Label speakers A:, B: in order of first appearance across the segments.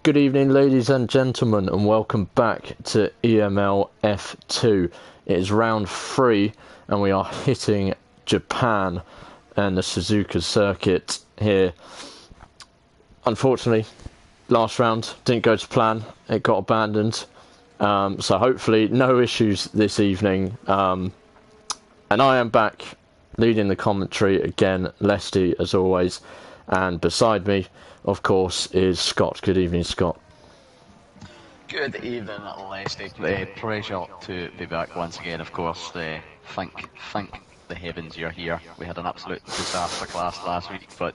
A: Good evening, ladies and gentlemen, and welcome back to EML F2. It is round 3, and we are hitting Japan and the Suzuka circuit here. Unfortunately, last round didn't go to plan. It got abandoned. So hopefully no issues this evening. And I am back leading the commentary again, Lesty as always. And beside me, of course, is Scott. Good evening, Scott.
B: Good evening, Leslie. Pleasure to be back once again, of course. Thank the heavens you're here. We had an absolute disaster class last week, but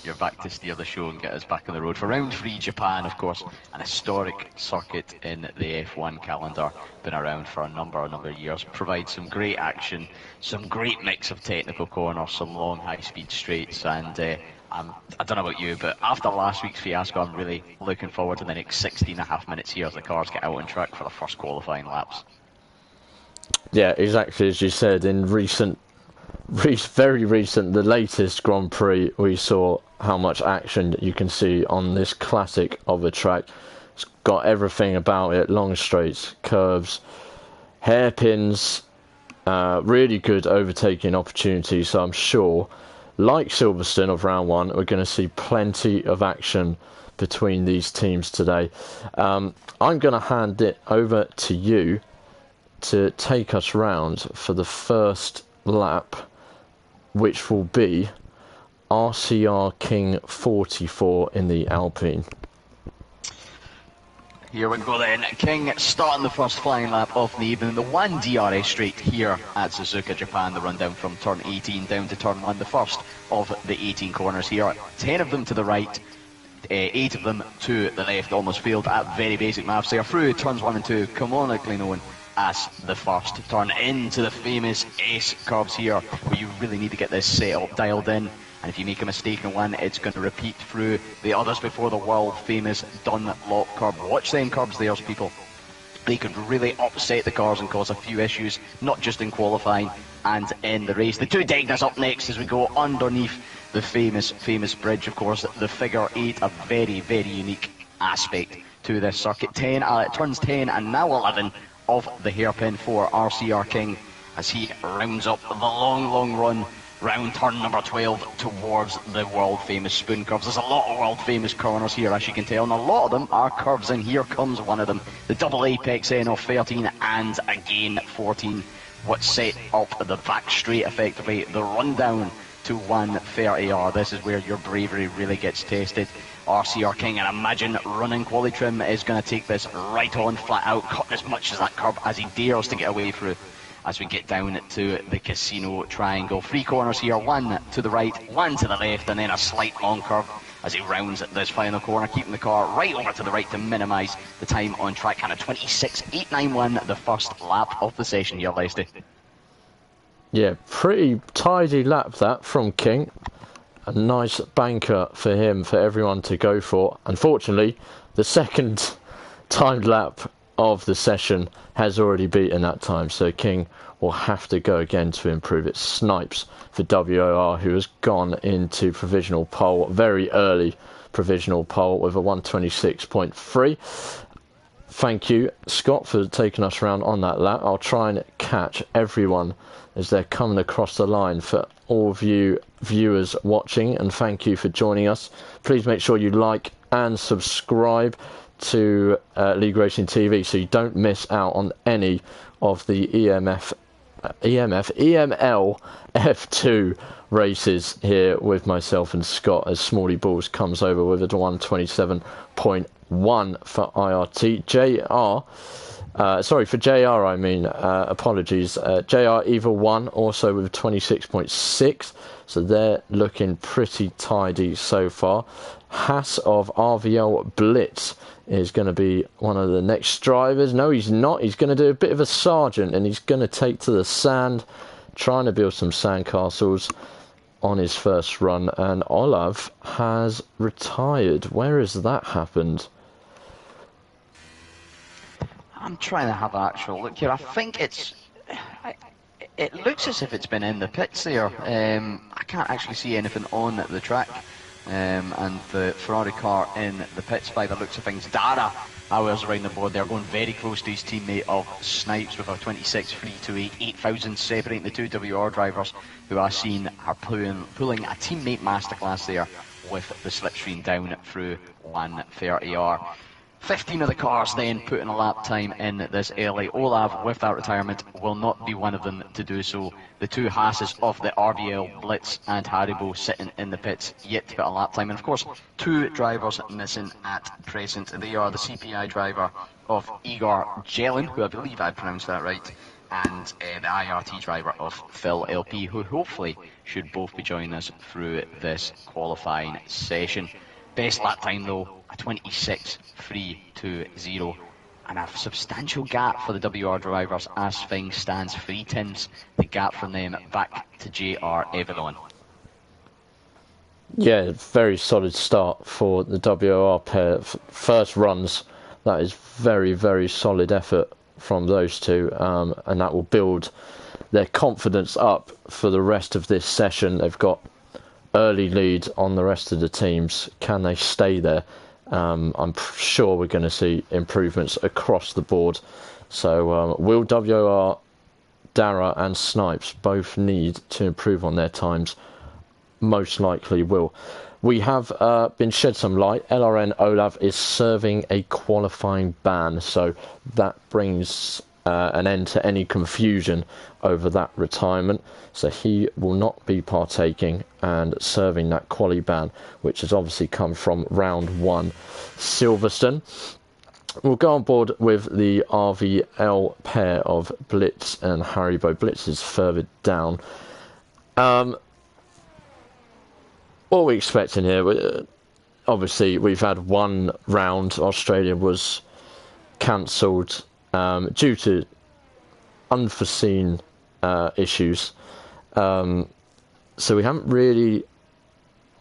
B: you're back to steer the show and get us back on the road for round 3 Japan, of course, an historic circuit in the F1 calendar. Been around for a number of years. Provides some great action, some great mix of technical corners, some long high-speed straights, and I don't know about you, but after last week's fiasco, I'm really looking forward to the next 16 and a half minutes here as the cars get out on track for the first qualifying laps.
A: Yeah, exactly as you said. In very recent, the latest Grand Prix, we saw how much action you can see on this classic of a track. It's got everything about it: long straights, curves, hairpins, really good overtaking opportunities. So I'm sure, like Silverstone of round 1, we're going to see plenty of action between these teams today. I'm going to hand it over to you to take us round for the first lap, which will be RCR King 44 in the Alpine.
B: Here we go then. King starting the first flying lap of the evening. The one DRS straight here at Suzuka, Japan. The run down from turn 18 down to turn 1. The first of the 18 corners here. 10 of them to the right, 8 of them to the left. Almost failed at very basic maths there. Through turns 1 and 2, canonically known as the first turn into the famous S curves here, where you really need to get this setup dialed in. And if you make a mistake in one, it's going to repeat through the others before the world famous Dunlop curve. Watch them curves there, people. They could really upset the cars and cause a few issues, not just in qualifying and in the race. The two Degners up next as we go underneath the famous bridge, of course. The figure 8, a very unique aspect to this circuit. Turns 10 and now 11 of the hairpin for RCR King as he rounds up the long run round turn number 12 towards the world famous spoon curves. There's a lot of world famous corners here, as you can tell, and a lot of them are curves, and here comes one of them, the double apex end of 13 and again 14. What set up the back straight, effectively the rundown to 130R. This is where your bravery really gets tested. RCR King, and imagine running quali trim, is going to take this right on, flat out, cut as much as that curve as he dares to get away through. As we get down to the casino triangle. 3 corners here, 1 to the right, 1 to the left, and then a slight long curve as he rounds this final corner, keeping the car right over to the right to minimise the time on track. And a 26.891, the first lap of the session here, Leslie.
A: Yeah, pretty tidy lap that from King. A nice banker for him, for everyone to go for. Unfortunately, the second timed lap of the session has already beaten that time, so King will have to go again to improve it. Snipes for WOR, who has gone into provisional pole, very early provisional pole with a 126.3. Thank you, Scott, for taking us around on that lap. I'll try and catch everyone as they're coming across the line. For all of you viewers watching, and thank you for joining us. Please make sure you like and subscribe to League Racing TV so you don't miss out on any of the EML F2 races here with myself and Scott, as Smalley Balls comes over with a 127.1 for IRT. For JR, I mean, apologies. JR Evil 1 also with 26.6, so they're looking pretty tidy so far. Haas of RVL Blitz is going to be one of the next drivers. No, he's not. He's going to do a bit of a sergeant, and he's going to take to the sand, trying to build some sandcastles on his first run. And Olav has retired. Where has that happened?
B: I'm trying to have an actual look here. I think it looks as if it's been in the pits there. I can't actually see anything on the track and the Ferrari car in the pits by the looks of things. Dara hours around the board. They're going very close to his teammate of Snipes with a 26.328, 8,000 separating the two WR drivers, who I've seen are pulling a teammate masterclass there with the slipstream down through 130R. 15 of the cars then put in a lap time in this early. Olav, with that retirement, will not be one of them to do so. The two Hasses of the RBL, Blitz and Haribo, sitting in the pits yet to put a lap time. And of course, two drivers missing at present. They are the CPI driver of Igor Jelin, who I believe I pronounced that right, and the IRT driver of Phil LP, who hopefully should both be joining us through this qualifying session. Best lap time though, a 26.320, and a substantial gap for the WR drivers as things stands. 3 tenths the gap from them back to JR Evelyn.
A: Yeah, very solid start for the WR pair. First runs, that is very, very solid effort from those two, and that will build their confidence up for the rest of this session. They've got early lead on the rest of the teams. Can they stay there? I'm sure we're going to see improvements across the board. So will WR, Dara and Snipes both need to improve on their times? Most likely will. We have been shed some light. LRN Olav is serving a qualifying ban, so that brings an end to any confusion over that retirement. So he will not be partaking and serving that quali ban, which has obviously come from round 1 Silverstone. We'll go on board with the RVL pair of Blitz and Haribo. Blitz is further down. What are we expecting here? Obviously, we've had one round. Australia was cancelled due to unforeseen issues. So we haven't really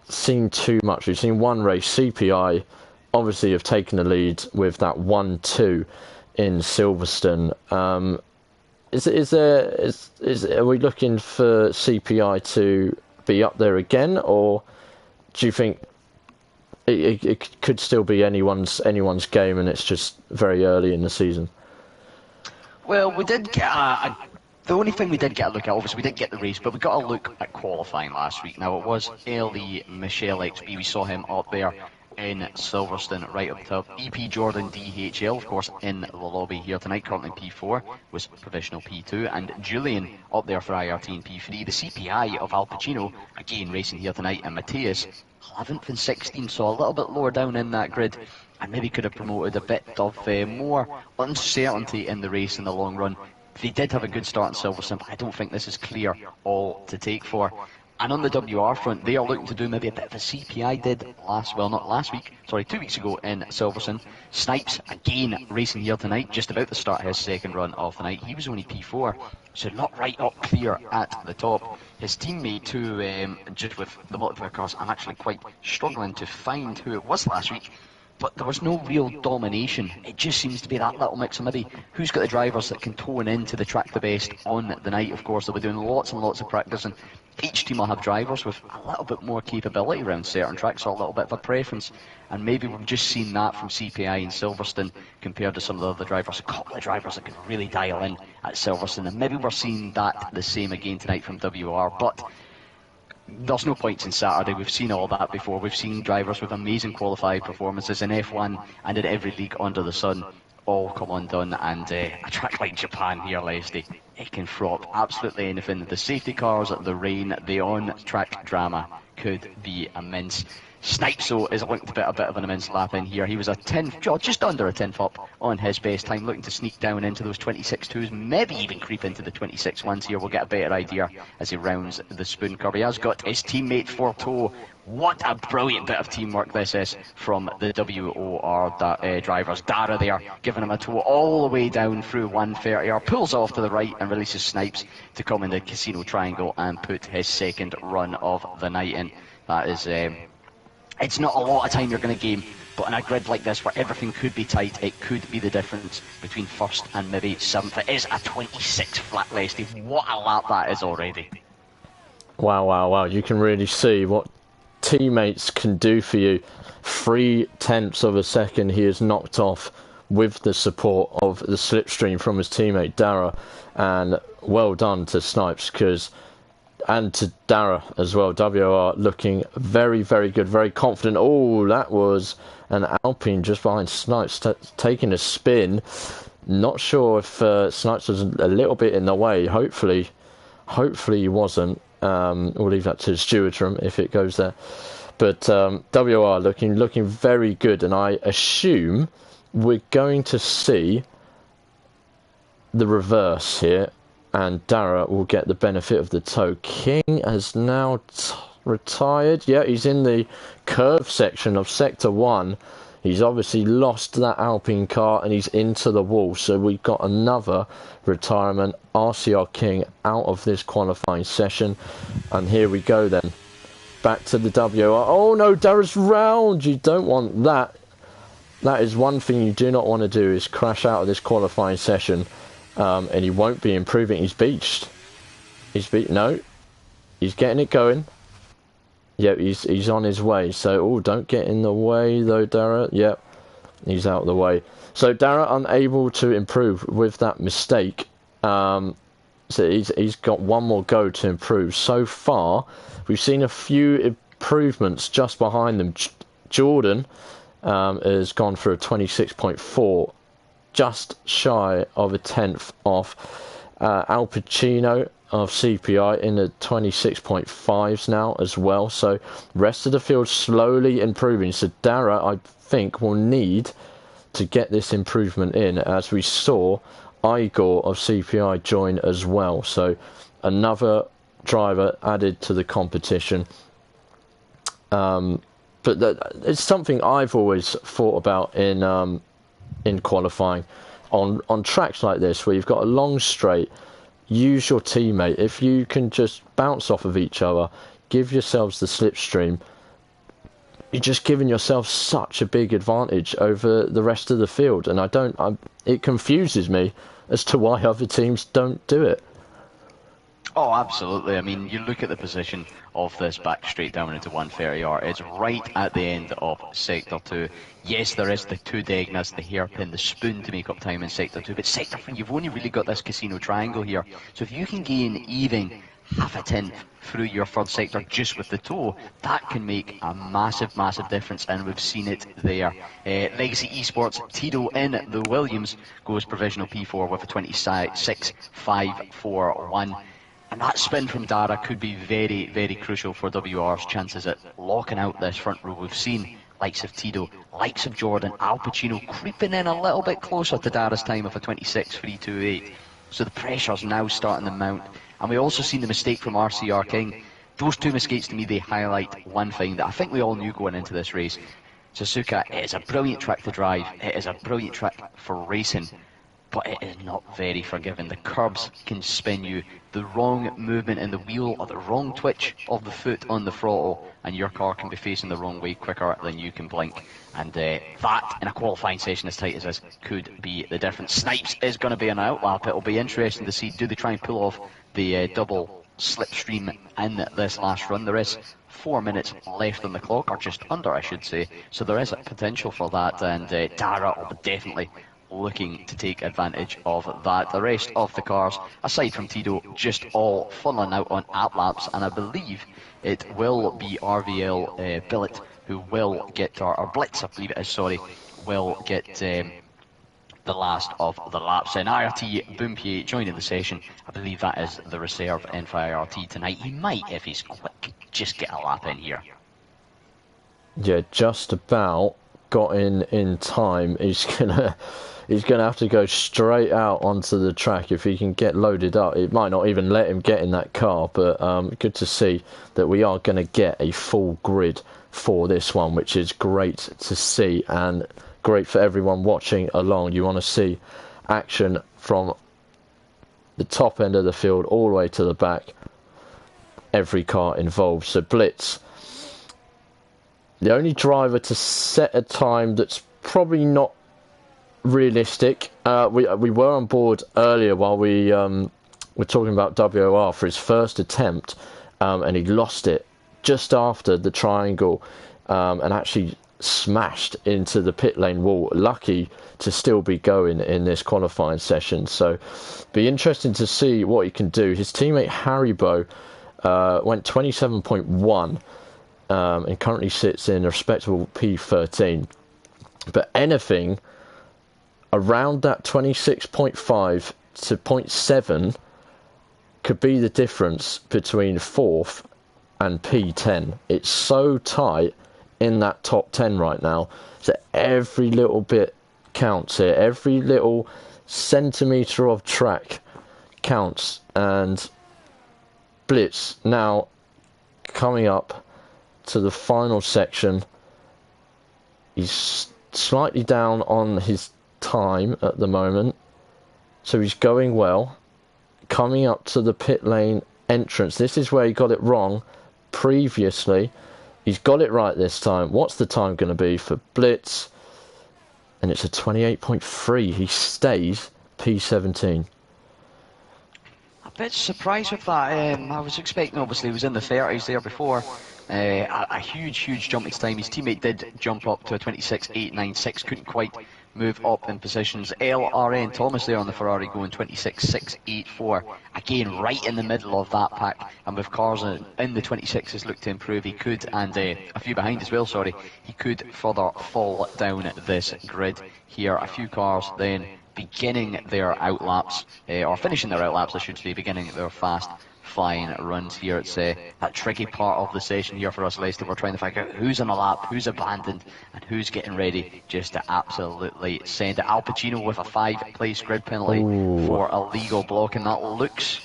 A: seen too much. We've seen one race. CPI obviously have taken the lead with that 1-2 in Silverstone. Are we looking for CPI to be up there again, or do you think it could still be anyone's game and it's just very early in the season?
B: Well, we did get the only thing we did get a look at, obviously we didn't get the race, but we got a look at qualifying last week. Now it was early Michelle XB, we saw him up there in Silverstone right up top. EP Jordan DHL, of course, in the lobby here tonight, currently P4, was provisional P2, and Julian up there for IRT and P3. The CPI of Al Pacino, again racing here tonight, and Matthias, 11th and 16th, so a little bit lower down in that grid, and maybe could have promoted a bit of more uncertainty in the race in the long run. They did have a good start in Silverstone, but I don't think this is clear all to take for. And on the WR front, they are looking to do maybe a bit of a CPI did 2 weeks ago in Silverstone. Snipes, again, racing here tonight, just about to start his second run of the night. He was only P4, so not right up clear at the top. His teammate, who, just with the multiplayer cars, I'm actually quite struggling to find who it was last week. But there was no real domination. It just seems to be that little mix of maybe who's got the drivers that can tone into the track the best on the night. Of course, they'll be doing lots and lots of practice, and each team will have drivers with a little bit more capability around certain tracks, or a little bit of a preference. And maybe we've just seen that from CPI and Silverstone compared to some of the other drivers. A couple of drivers that can really dial in at Silverstone, and maybe we're seeing that the same again tonight from WR. But there's no points in Saturday. We've seen all that before. We've seen drivers with amazing qualified performances in F1 and in every league under the sun all come undone, and a track like Japan here, Leslie, it can throw up absolutely anything. The safety cars, the rain, the on-track drama could be immense. Snipes, though, is looking to put a bit of an immense lap in here. He was a 10th, just under a 10th up on his best time, looking to sneak down into those 26.2s, maybe even creep into the 26.1s here. We'll get a better idea as he rounds the spoon curve. He has got his teammate for tow. What a brilliant bit of teamwork this is from the WOR drivers. Dara there, giving him a tow all the way down through 130R, pulls off to the right and releases Snipes to come in the casino triangle and put his second run of the night in. That is... it's not a lot of time you're going to game, but in a grid like this where everything could be tight, it could be the difference between first and maybe seventh. It is a 26 flat, Leslie. What a lap that is already.
A: Wow. You can really see what teammates can do for you. 0.3 of a second he is knocked off with the support of the slipstream from his teammate Dara, and well done to Snipes, and to Dara as well. WR looking very, very good, very confident. Oh, that was an Alpine just behind Snipes, taking a spin. Not sure if Snipes was a little bit in the way. Hopefully he wasn't. We'll leave that to the stewards room if it goes there. But WR looking very good, and I assume we're going to see the reverse here, and Dara will get the benefit of the tow. King has now retired. Yeah, he's in the curve section of Sector 1. He's obviously lost that Alpine car and he's into the wall. So we've got another retirement. RCR King out of this qualifying session. And here we go then. Back to the WR. Oh no, Dara's round. You don't want that. That is one thing you do not want to do, is crash out of this qualifying session. And he won't be improving. He's beached. No. He's getting it going. Yep, he's on his way. So, don't get in the way though, Dara. Yep, he's out of the way. So Dara unable to improve with that mistake. So he's got one more go to improve. So far, we've seen a few improvements just behind them. Jordan has gone for a 26.4, just shy of a 10th off. Al Pacino of CPI in the 26.5s now as well. So rest of the field slowly improving. So Dara, I think, will need to get this improvement in, as we saw Igor of CPI join as well. So another driver added to the competition. But it's something I've always thought about in qualifying on tracks like this, where you've got a long straight. Use your teammate. If you can just bounce off of each other, give yourselves the slipstream, you're just giving yourself such a big advantage over the rest of the field. And it confuses me as to why other teams don't do it.
B: Oh, absolutely. I mean, you look at the position of this back straight down into 130R. It's right at the end of Sector 2. Yes, there is the two Degnas, the hairpin, the spoon to make up time in Sector 2. But Sector 3, you've only really got this casino triangle here. So if you can gain even half a tenth through your third sector just with the toe, that can make a massive, massive difference. And we've seen it there. Legacy Esports, Tito in the Williams goes provisional P4 with a 26.541. And that spin from Dara could be very, very crucial for WR's chances at locking out this front row. We've seen likes of Tito, likes of Jordan, Al Pacino creeping in a little bit closer to Dara's time of a 26.328. So the pressure's now starting to mount. And we also seen the mistake from RCR King. Those two mistakes, to me, they highlight one thing that I think we all knew going into this race. Suzuka, it is a brilliant track to drive. It is a brilliant track for racing. But it is not very forgiving. The curbs can spin you. The wrong movement in the wheel or the wrong twitch of the foot on the throttle, and your car can be facing the wrong way quicker than you can blink. And that, in a qualifying session as tight as this, could be the difference. Snipes is going to be an outlap. It'll be interesting to see, do they try and pull off the double slipstream in this last run? There is 4 minutes left on the clock, or just under, I should say. So there is a potential for that, and Dara will definitely looking to take advantage of that. The rest of the cars, aside from Tito, just all funneling out on laps, and I believe it will be RVL Billet who will get, or Blitz, I believe it is, sorry, will get the last of the laps. And IRT Boompier joining the session. I believe that is the reserve in for IRT tonight. He might, if he's quick, just get a lap in here.
A: Yeah, just about got in time. He's gonna have to go straight out onto the track if he can get loaded up. It might not even let him get in that car, but good to see that we are going to get a full grid for this one, which is great to see and great for everyone watching along. You want to see action from the top end of the field all the way to the back, every car involved. So Blitz, the only driver to set a time that's probably not realistic. We were on board earlier while we were talking about WR for his first attempt, and he lost it just after the triangle and actually smashed into the pit lane wall. Lucky to still be going in this qualifying session. So be interesting to see what he can do. His teammate Haribo went 27.1 and currently sits in a respectable P13. But anything around that 26.5 to 0.7 could be the difference between 4th and P10. It's so tight in that top 10 right now, so every little bit counts here. Every little centimetre of track counts. And Blitz now coming up to the final section. He's slightly down on his time at the moment, so he's going well. Coming up to the pit lane entrance. This is where he got it wrong previously. He's got it right this time. What's the time going to be for Blitz? And it's a 28.3. He stays P17.
B: A bit surprised with that. I was expecting, obviously, he was in the 30s there before. A huge jump each time. His teammate did jump up to a 26.896. Couldn't quite move up in positions. LRN Thomas there on the Ferrari going 26.684. Again, right in the middle of that pack. And with cars in the 26s look to improve, he could, and a few behind as well, sorry, he could further fall down this grid here. A few cars then beginning their outlaps, or finishing their outlaps, I should say, beginning their fast flying runs here. It's that tricky part of the session here for us, Leicester. We're trying to figure out who's on a lap, who's abandoned, and who's getting ready just to absolutely send it. Al Pacino with a 5-place grid penalty for illegal blocking. That looks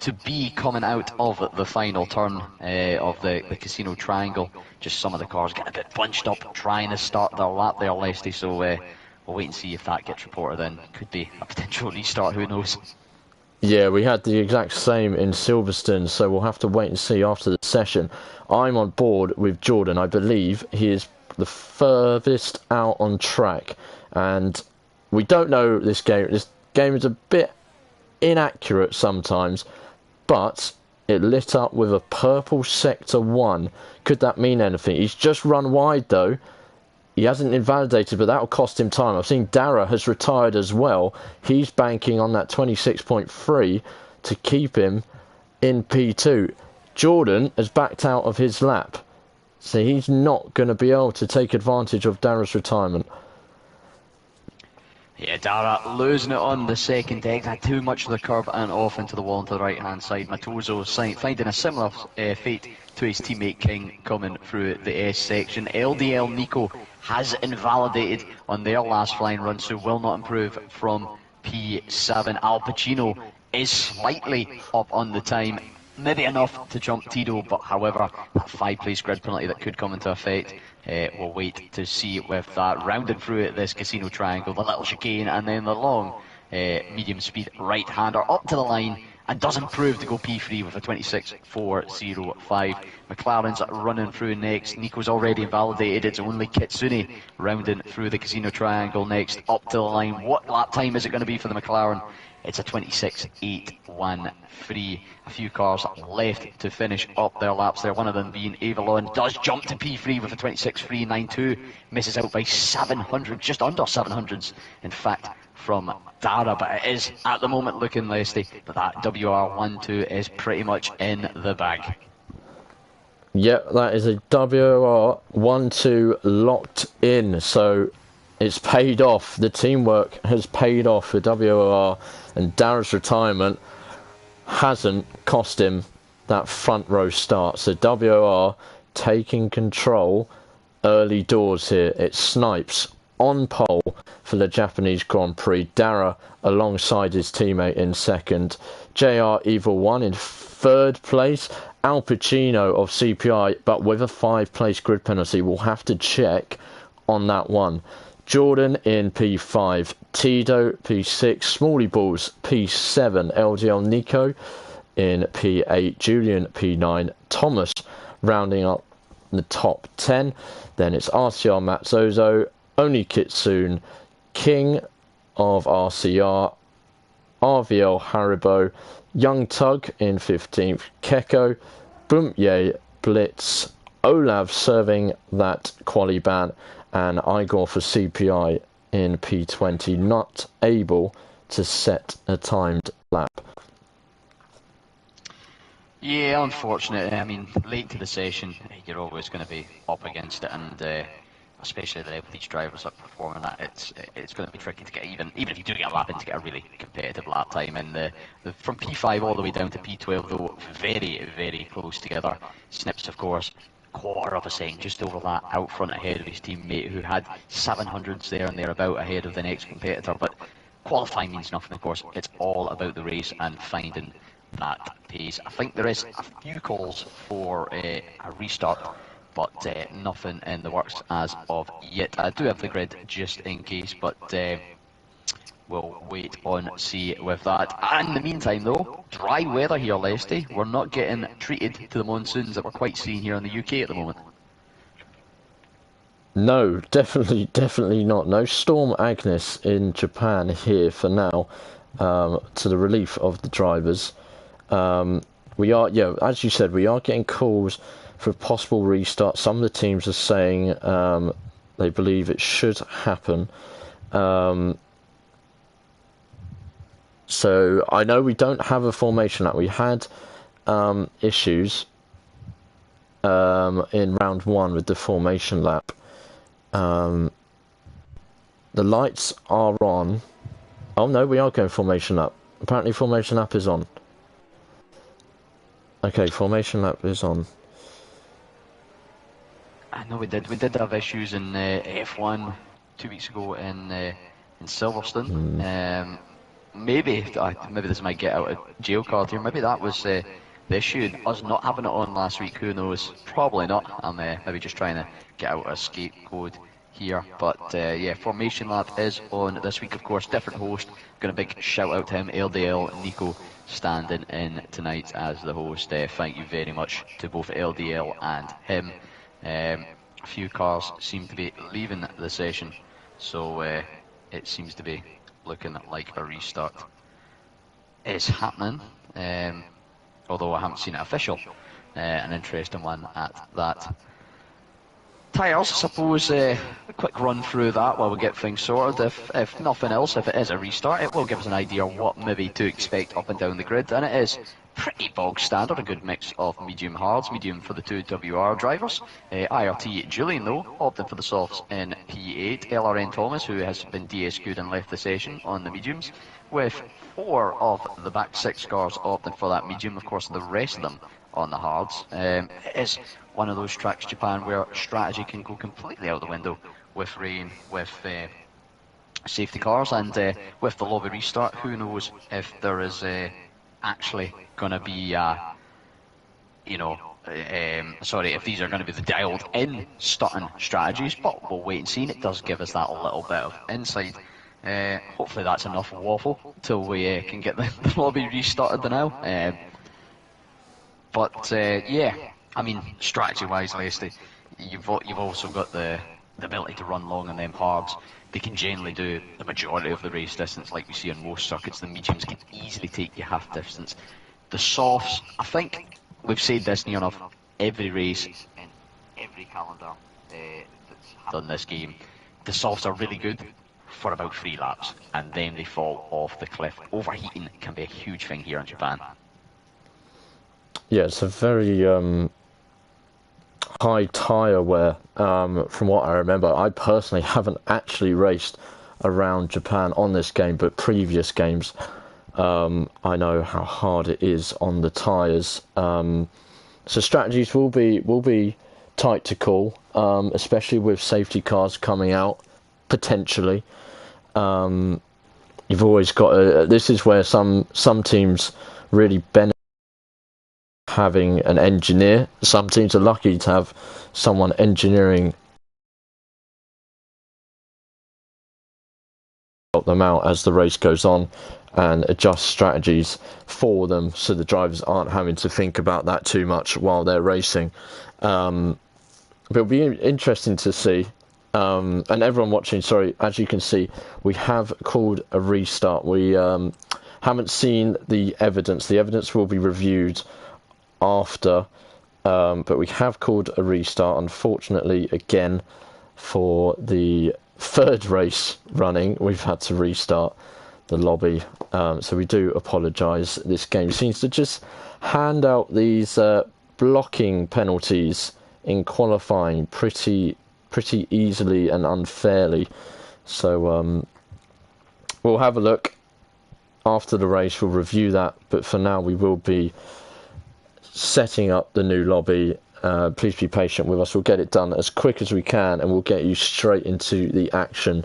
B: to be coming out of the final turn of the casino triangle. Just some of the cars getting a bit bunched up trying to start their lap there, Leicester. So we'll wait and see if that gets reported in. Could be a potential restart, who knows.
A: Yeah, we had the exact same in Silverstone, so we'll have to wait and see after the session. I'm on board with Jordan. I believe he is the furthest out on track, and we don't know this game. This game is a bit inaccurate sometimes, but it lit up with a purple sector 1. Could that mean anything? He's just run wide though. He hasn't invalidated, but that'll cost him time. I've seen Dara has retired as well. He's banking on that 26.3 to keep him in P2. Jordan has backed out of his lap, so he's not going to be able to take advantage of Dara's retirement.
B: Yeah, Dara losing it on the second exit. Had too much of the curb and off into the wall on the right hand side. Matozo finding a similar fate to his teammate King coming through the S section. LDL Nico has invalidated on their last flying run, so will not improve from P7. Al Pacino is slightly up on the time, maybe enough to jump Tito, but however, that 5-place grid penalty that could come into effect. We'll wait to see with that. Rounded through this casino triangle, the little chicane, and then the long medium speed right-hander up to the line, and does improve to go P3 with a 26.405. McLaren's running through next. Nico's already invalidated. It's only Kitsune rounding through the casino triangle next, up to the line. What lap time is it going to be for the McLaren? It's a 26.813. A few cars left to finish up their laps there, one of them being Avalon. Does jump to P3 with a 26.392. Misses out by 700, just under 700s, in fact, from Dara. But it is, at the moment, looking Lesty, but that WR12 is pretty much in the bag.
A: Yep, that is a WR12 locked in, so it's paid off. The teamwork has paid off for WR, and Dara's retirement hasn't cost him that front row start. So WR taking control early doors here. It's Snipes on pole for the Japanese Grand Prix. Dara alongside his teammate in second. JR Evil 1 in third place. Al Pacino of CPI, but with a 5-place grid penalty. We'll have to check on that one. Jordan in P5, Tito P6, Smalley Balls P7, LGL Nico in P8, Julian P9, Thomas rounding up the top 10. Then it's RCR Matzozo, Only Kitsune, King of RCR, RVL Haribo, Young Tug in 15th, Keko, Boomye Blitz, Olav serving that quali ban, and Igor for CPI in P20, not able to set a timed lap.
B: Yeah, unfortunately. I mean, late to the session, you're always going to be up against it, and especially the level these drivers are performing at, it's going to be tricky to get even if you do get a lap in, to get a really competitive lap time. And from P5 all the way down to P12, though, very, very close together. Snips, of course, quarter of a second just over that out front ahead of his teammate, who had 700s there and thereabout ahead of the next competitor. But qualifying means nothing, of course. It's all about the race and finding that pace. I think there is a few calls for a restart, but nothing in the works as of yet. I do have the grid just in case, but we'll wait on see with that. And in the meantime, though, dry weather here, Lesty. We're not getting treated to the monsoons that we're quite seeing here in the UK at the moment.
A: No, definitely not. No Storm Agnes in Japan here for now, to the relief of the drivers. We are, yeah, as you said, we are getting calls for a possible restart. Some of the teams are saying they believe it should happen. So I know we don't have a formation lap. We had issues in round 1 with the formation lap. The lights are on. Oh no, we are going formation lap. Apparently formation lap is on. Okay, formation lap is on.
B: I know we did have issues in F1 2 weeks ago in Silverstone. Maybe this might get out of jail card here. Maybe that was the issue. Us not having it on last week, who knows? Probably not. I'm maybe just trying to get out a scapegoat here. But yeah, formation lap is on this week, of course. Different host. Got a big shout out to him, LDL Nico, standing in tonight as the host. Thank you very much to both LDL and him. A few cars seem to be leaving the session, so it seems to be looking like a restart is happening, although I haven't seen it official. An interesting one at that. Tyres, I suppose, a quick run through that while we get things sorted. If nothing else, if it is a restart, it will give us an idea of what maybe to expect up and down the grid, and it is pretty bog standard, a good mix of medium hards, medium for the two WR drivers. IRT Julian, though, opted for the softs in P8. LRN Thomas, who has been DSQ'd and left the session on the mediums, with 4 of the back 6 cars opting for that medium, of course the rest of them on the hards. It is one of those tracks, Japan, where strategy can go completely out the window with rain, with safety cars, and with the lobby restart, who knows if there is actually going to be, if these are going to be the dialed in starting strategies, but we'll wait and see. And it does give us that little bit of insight. Hopefully that's enough waffle till we can get the lobby restarted now. But yeah, I mean, strategy-wise, Leslie, you've also got the ability to run long on them hards. They can generally do the majority of the race distance, like we see on most circuits. The mediums can easily take you half distance. The softs, I think we've said this near enough every race in every calendar that's done this game. The softs are really good for about 3 laps, and then they fall off the cliff. Overheating can be a huge thing here in Japan.
A: Yeah, it's a very high tyre wear, from what I remember. I personally haven't actually raced around Japan on this game, but previous games, I know how hard it is on the tyres. So strategies will be tight to call, especially with safety cars coming out potentially. You've always got this is where some teams really benefit having an engineer. Some teams are lucky to have someone engineering help them out as the race goes on and adjust strategies for them, so the drivers aren't having to think about that too much while they're racing. But it'll be interesting to see. And everyone watching, sorry, as you can see, we have called a restart. We haven't seen the evidence. The evidence will be reviewed after but we have called a restart, unfortunately, again, for the third race running. We've had to restart the lobby, so we do apologise. This game seems to just hand out these blocking penalties in qualifying pretty easily and unfairly. So we'll have a look after the race. We'll review that, but for now we will be setting up the new lobby. Please be patient with us. We'll get it done as quick as we can, and we'll get you straight into the action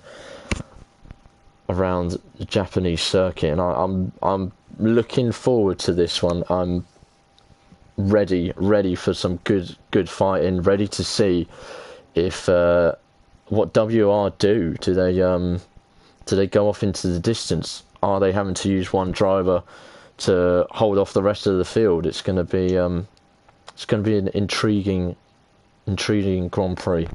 A: around the Japanese circuit. And I'm looking forward to this one. I'm ready for some good fighting. Ready to see if what WR do. Do they go off into the distance? Are they having to use one driver to hold off the rest of the field? It's going to be an intriguing Grand Prix.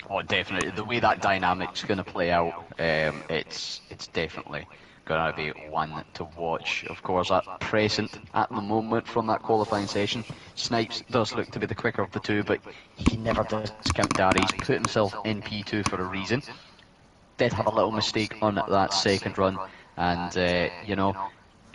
B: Oh, definitely. The way that dynamic's going to play out, it's definitely going to be one to watch. Of course, at present, at the moment, from that qualifying session, Snipes does look to be the quicker of the two, but he can never discount Darry. He's put himself in P2 for a reason. Did have a little mistake on that second run, and you know,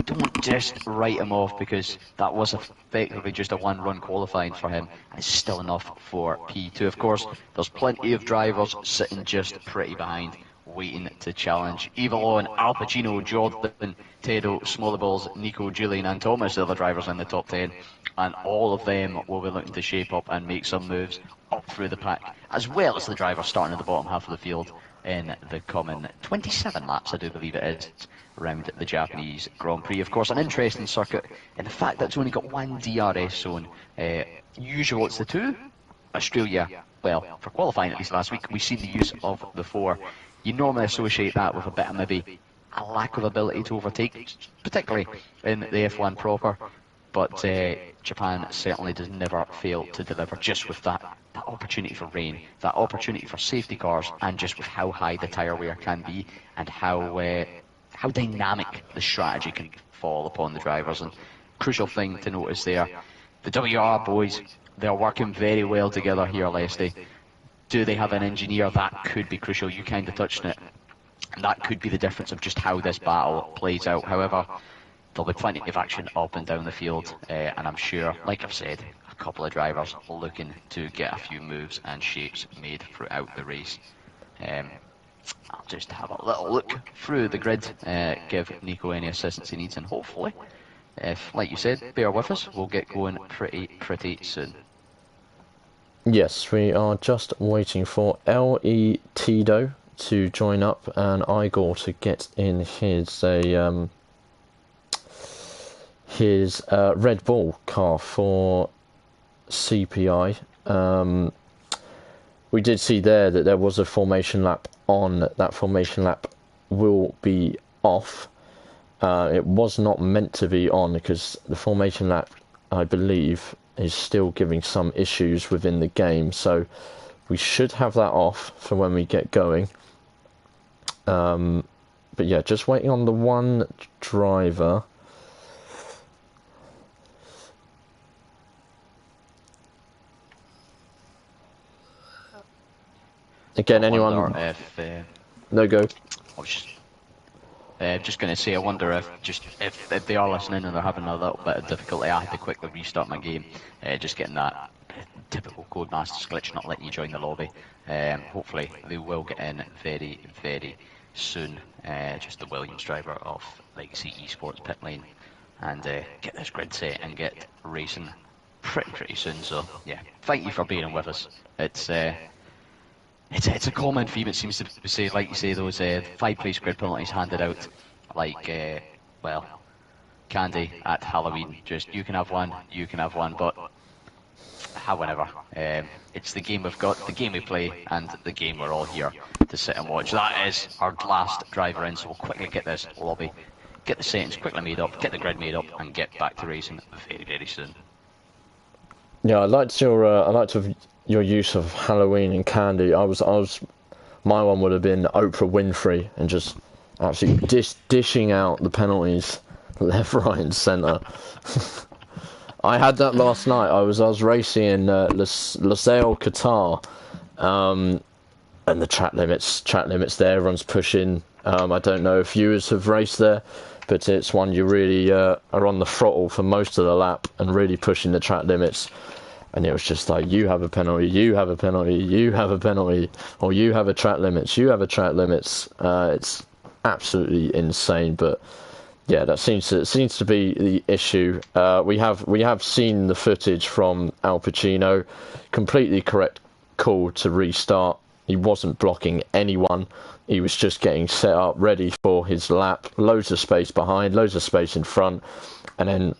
B: don't just write him off, because that was effectively just a one-run qualifying for him, and it's still enough for P2. Of course, there's plenty of drivers sitting just pretty behind, waiting to challenge. Evalon, Al Pacino, Jordan, Tedo, Smallaballs, Nico, Julian and Thomas, the other drivers in the top 10, and all of them will be looking to shape up and make some moves up through the pack, as well as the drivers starting at the bottom half of the field in the coming 27 laps, I do believe it is, around the Japanese Grand Prix. Of course, an interesting circuit in the fact that it's only got one DRS zone. Usual it's the two. Australia, well, for qualifying at least last week, we've seen the use of the 4. You normally associate that with a bit of maybe a lack of ability to overtake, particularly in the F1 proper. But Japan certainly does never fail to deliver, just with that opportunity for rain, that opportunity for safety cars, and just with how high the tyre wear can be, and how dynamic the strategy can fall upon the drivers. And crucial thing to notice there, the WR boys, they're working very well together here, Leslie. Do they have an engineer? That could be crucial. You kind of touched on it. And that could be the difference of just how this battle plays out. However, there'll be plenty of action up and down the field, and I'm sure, like I've said, a couple of drivers looking to get a few moves and shapes made throughout the race. I'll just have a little look through the grid, give Nico any assistance he needs, and hopefully, if, like you said, bear with us, we'll get going pretty soon.
A: Yes, we are just waiting for L.E. Tido to join up and Igor to get in his Red Bull car for CPI. We did see there that there was a formation lap on. That formation lap will be off. It was not meant to be on, because the formation lap, I believe, is still giving some issues within the game, so we should have that off for when we get going. But yeah, just waiting on the one driver. Again, anyone? No go.
B: I was just going to say, I wonder if they are listening and they're having a little bit of difficulty. I had to quickly restart my game, just getting that typical Codemasters glitch not letting you join the lobby. Hopefully they will get in very soon. Just the Williams driver of Legacy Esports pit lane, and get this grid set and get racing pretty soon. So yeah, thank you for being with us. It's a common theme, it seems to say, like you say, those 5 place grid penalties handed out like, well, candy at Halloween. Just, you can have one, but however, it's the game we've got, the game we play, and the game we're all here to sit and watch. That is our last driver in, so we'll quickly get this lobby, get the settings quickly made up, get the grid made up, and get back to racing very soon.
A: Yeah, I liked your use of Halloween and candy. My one would have been Oprah Winfrey, and just absolutely dishing out the penalties left, right and centre. I had that last night. I was racing in Losail, Qatar, and the track limits there. Everyone's pushing. I don't know if viewers have raced there, but it's one you really are on the throttle for most of the lap and really pushing the track limits. And it was just like, you have a penalty, you have a penalty, you have a penalty, or you have a track limits, you have a track limits. It's absolutely insane, but yeah, that seems to be the issue. We have seen the footage from Al Pacino. Completely correct call to restart. He wasn't blocking anyone. He was just getting set up, ready for his lap. Loads of space behind, loads of space in front, and then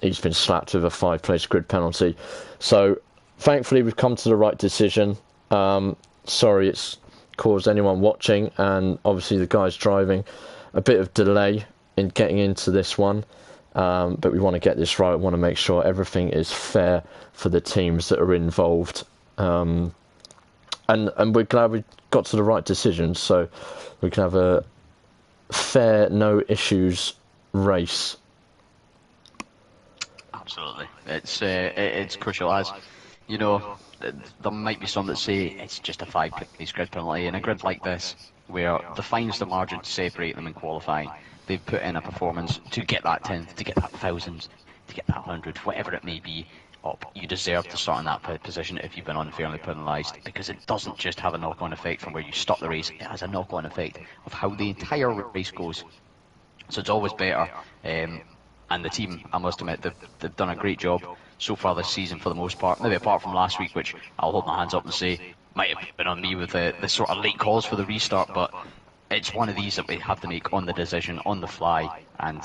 A: he's been slapped with a 5-place grid penalty. So thankfully we've come to the right decision. Sorry it's caused anyone watching, and obviously the guys driving, a bit of delay in getting into this one. But we want to get this right. We want to make sure everything is fair for the teams that are involved. And we're glad we got to the right decision, so we can have a fair, no issues race.
B: Absolutely, it's crucial. As you know, there might be some that say it's just a 5-place grid penalty. In a grid like this, where the fine's the margin to separate them in qualifying, they've put in a performance to get that 10th, to get that 1,000, to get that 100, whatever it may be. Up. You deserve to start in that position if you've been unfairly penalised, because it doesn't just have a knock-on effect from where you stop the race, it has a knock-on effect of how the entire race goes. So it's always better, and the team, I must admit, they've done a great job so far this season for the most part, maybe apart from last week, which I'll hold my hands up and say might have been on me with the sort of late calls for the restart, but it's one of these that we have to make on the decision, on the fly, and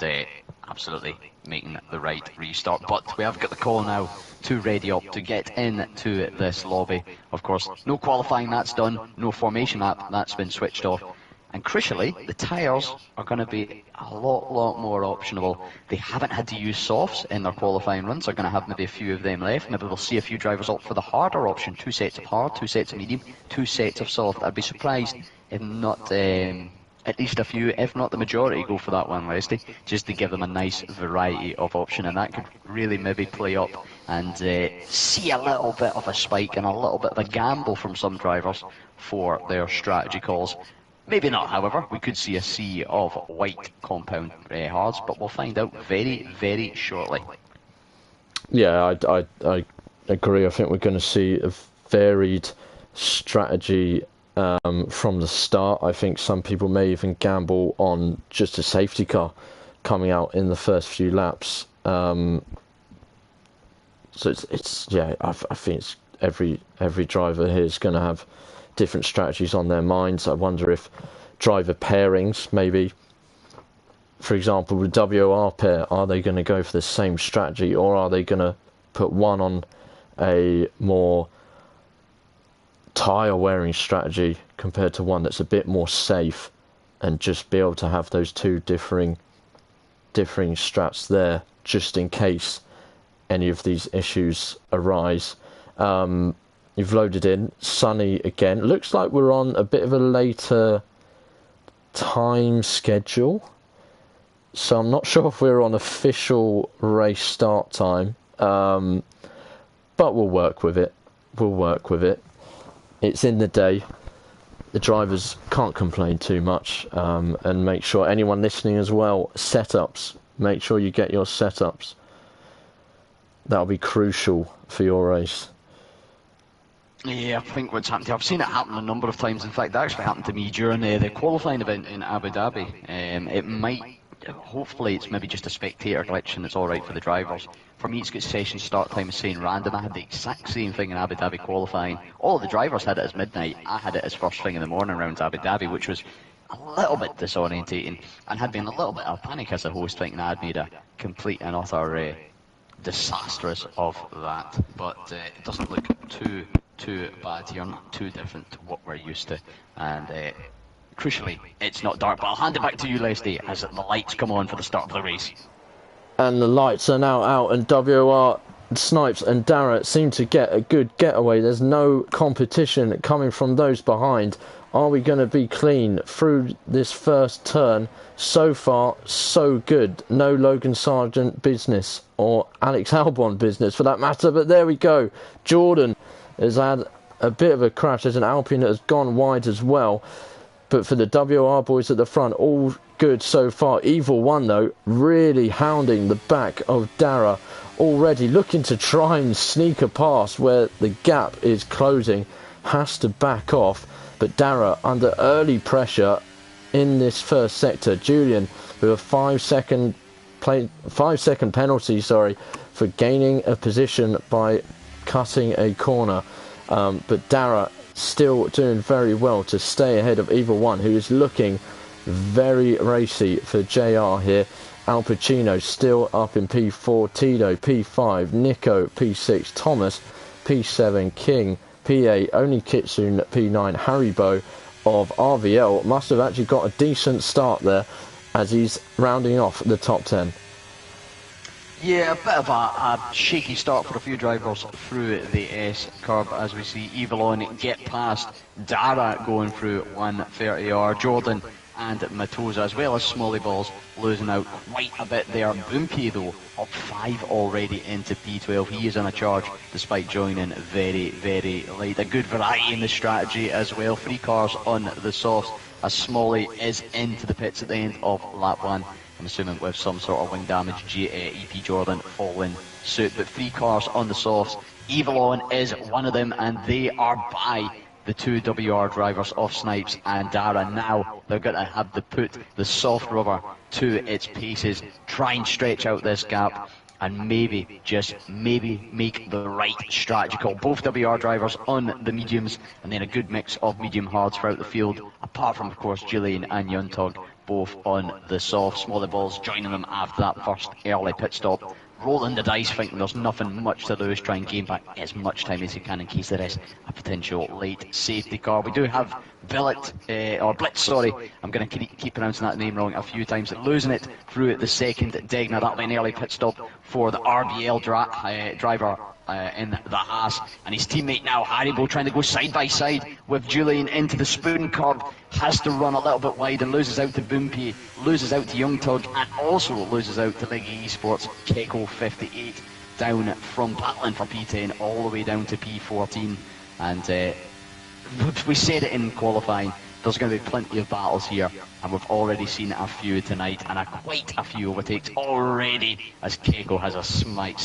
B: absolutely making the right restart. But we have got the call now to ready up to get into this lobby. Of course, no qualifying, that's done. No formation app, that's been switched off. And crucially, the tyres are going to be a lot more optionable. They haven't had to use softs in their qualifying runs. They're going to have maybe a few of them left. Maybe we'll see a few drivers opt for the harder option. 2 sets of hard, 2 sets of medium, 2 sets of soft. I'd be surprised if not at least a few, if not the majority, go for that one, Leslie, just to give them a nice variety of option, and that could really maybe play up and see a little bit of a spike and a little bit of a gamble from some drivers for their strategy calls. Maybe not, however. We could see a sea of white compound hards, but we'll find out very shortly.
A: Yeah, I agree. I think we're going to see a varied strategy from the start. I think some people may even gamble on just a safety car coming out in the first few laps. So it's yeah, I think it's every driver here is going to have different strategies on their minds. I wonder if driver pairings, maybe, for example, with WOR pair, are they going to go for the same strategy, or are they going to put one on a more tyre wearing strategy compared to one that's a bit more safe, and just be able to have those two differing strats there just in case any of these issues arise. You've loaded in sunny again. Looks like we're on a bit of a later time schedule, so I'm not sure if we're on official race start time, but we'll work with it. It's in the day. The drivers can't complain too much, and make sure anyone listening as well, setups, make sure you get your setups. That'll be crucial for your race.
B: Yeah, I think what's happened, I've seen it happen a number of times. In fact, that actually happened to me during the qualifying event in Abu Dhabi. It might, hopefully it's maybe just a spectator glitch and it's alright for the drivers. For me, it's got session start time is saying random. I had the exact same thing in Abu Dhabi qualifying. All of the drivers had it as midnight. I had it as first thing in the morning around Abu Dhabi, which was a little bit disorientating and had been a little bit of panic as a host, thinking I'd made a complete and utter disastrous of that. But it doesn't look too bad here, not too different to what we're used to, and crucially it's not dark. But I'll hand it back to you, Leslie, as the lights come on for the start of the race.
A: And the lights are now out, and WOR, Snipes and Dara seem to get a good getaway. There's no competition coming from those behind. Are we going to be clean through this first turn? So far, so good. No Logan Sargent business, or Alex Albon business for that matter, but there we go. Jordan has had a bit of a crash. There's an Alpine that has gone wide as well. But for the WR boys at the front, all good so far. Evil One, though, really hounding the back of Dara, already looking to try and sneak a pass where the gap is closing. Has to back off. But Dara under early pressure in this first sector. Julian with a 5 second penalty, for gaining a position by cutting a corner. But Dara still doing very well to stay ahead of Evil One, who is looking very racy for JR here. Al Pacino still up in P4, Tito P5, Nico P6, Thomas P7, King P8, only Kitsune P9, Haribo of RVL must have actually got a decent start there as he's rounding off the top 10.
B: Yeah, a bit of a shaky start for a few drivers through the S curve as we see Evilon get past Dara going through 130R, Jordan and Matosa, as well as Smalley Balls losing out quite a bit there. Boompi though up 5 already into P12. He is on a charge despite joining very, very late. A good variety in the strategy as well. 3 cars on the softs as Smalley is into the pits at the end of lap 1. I'm assuming with some sort of wing damage, EP Jordan following suit. But 3 cars on the softs. Evilon is one of them, and they are by the 2 WR drivers of Snipes and Dara. Now they're going to have to put the soft rubber to its paces, try and stretch out this gap, and maybe, just maybe, make the right strategy call. Both WR drivers on the mediums, and then a good mix of medium hards throughout the field, apart from, of course, Julian and Yuntog, both on the soft. Smaller Balls joining them after that first early pit stop. Rolling the dice, thinking there's nothing much to lose, try and gain back as much time as you can in case there is a potential late safety car. We do have Blitz, I'm going to keep pronouncing that name wrong a few times, losing it through the second Degna. That'll be an early pit stop for the RBL driver in the Haas, and his teammate now Haribo trying to go side by side with Julian into the spoon curb, has to run a little bit wide and loses out to Boompi, loses out to Young Tug, and also loses out to Leggy Esports. Keiko 58 down from battling for P10 all the way down to P14, and we said it in qualifying, there's going to be plenty of battles here, and we've already seen a few tonight, and quite a few overtakes already, as Keiko has a slight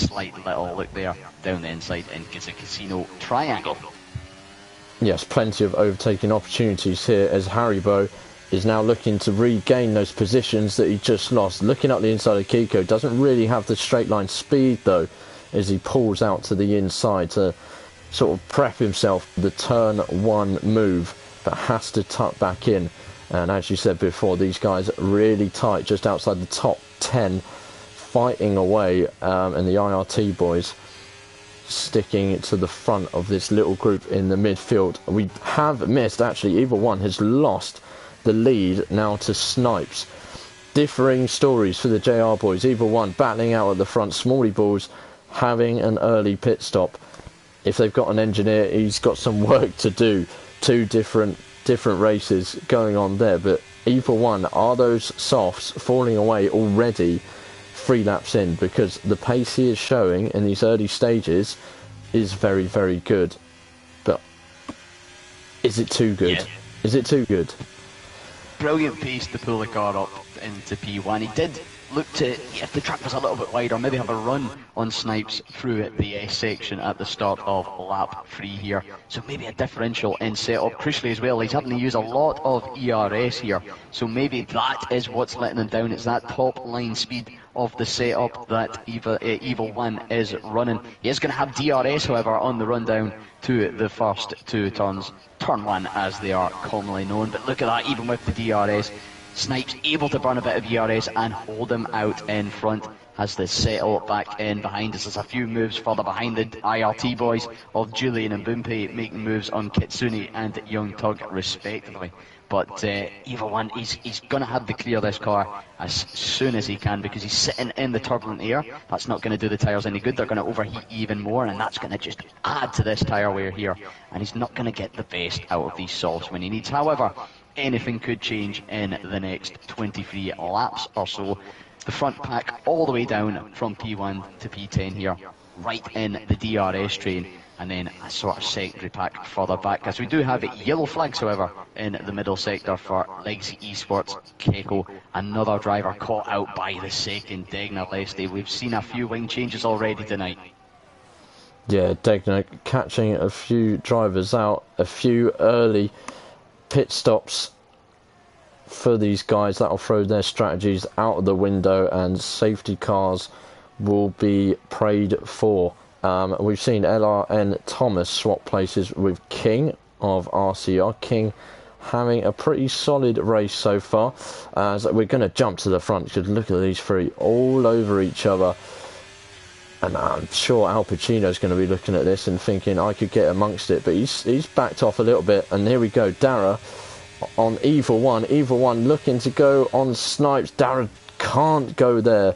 B: little look there down the inside into the casino triangle.
A: Yes, plenty of overtaking opportunities here as Haribo is now looking to regain those positions that he just lost. Looking up the inside of Keiko, doesn't really have the straight line speed though, as he pulls out to the inside to sort of prep himself for the turn 1 move, but has to tuck back in. And as you said before, these guys really tight, just outside the top 10, fighting away, and the IRT boys sticking to the front of this little group in the midfield. We have missed, actually, Evil One has lost the lead now to Snipes. Differing stories for the JR boys. Evil One battling out at the front, Smalley Balls having an early pit stop. If they've got an engineer, he's got some work to do. 2 different races going on there, but Evil One, are those softs falling away already 3 laps in? Because the pace he is showing in these early stages is very, very good. But is it too good?
B: Yeah.
A: Is it too good?
B: Brilliant pace to pull the car up into P1. He did look to, if the track was a little bit wider, maybe have a run on Snipes through the S section at the start of lap 3 here. So maybe a differential in setup. Crucially as well, he's having to use a lot of ERS here. So maybe that is what's letting him down. It's that top line speed of the setup that Evil One is running. He is going to have DRS, however, on the rundown to the first 2 turns. Turn 1 as they are commonly known. But look at that, even with the DRS, Snipes able to burn a bit of ERS and hold him out in front. has to settle back in behind us. There's a few moves further behind the IRT boys of Julian and Boompe making moves on Kitsune and Young Tug respectively. But Evil One, he's going to have to clear this car as soon as he can, because he's sitting in the turbulent air. That's not going to do the tyres any good. They're going to overheat even more, and that's going to just add to this tyre wear here. And he's not going to get the best out of these softs when he needs. However, anything could change in the next 23 laps or so. The front pack all the way down from P1 to P10 here, right in the DRS train. And then a sort of secondary pack further back, as we do have yellow flags, however, in the middle sector for Legacy Esports. Keiko, another driver caught out by the second Degner Leste. We've seen a few wing changes already tonight.
A: Yeah, Degner catching a few drivers out, a few early pit stops for these guys. That'll throw their strategies out of the window, and safety cars will be prayed for. We've seen LRN Thomas swap places with King of RCR. King having a pretty solid race so far. As we're going to jump to the front, because look at these three all over each other. And I'm sure Al Pacino's going to be looking at this and thinking I could get amongst it. But he's backed off a little bit. And here we go, Dara on Evil One. Evil One looking to go on Snipes. Dara can't go there.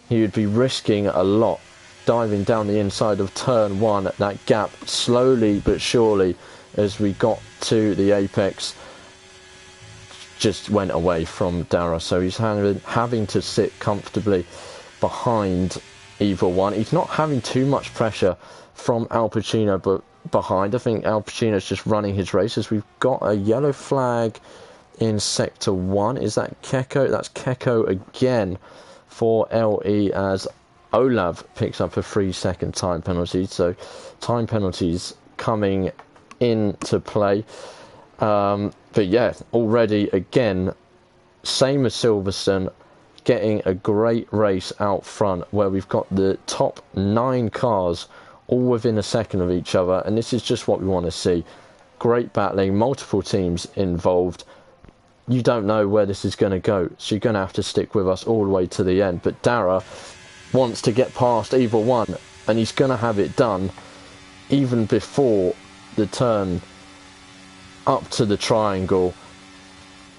A: He would be risking a lot. Diving down the inside of turn one, that gap slowly but surely as we got to the apex just went away from Dara, so he's having to sit comfortably behind Evil One. He's not having too much pressure from Al Pacino but behind. I think Al Pacino's just running his races. We've got a yellow flag in sector 1. Is that Keiko? That's Keiko again for LE, as Olav picks up a 3-second time penalty. So time penalties coming into play. But yeah, already again, same as Silverstone, getting a great race out front where we've got the top 9 cars all within a second of each other. And this is just what we want to see. Great battling, multiple teams involved. You don't know where this is going to go, so you're going to have to stick with us all the way to the end. But Dara wants to get past Evil One, and he's going to have it done even before the turn up to the triangle,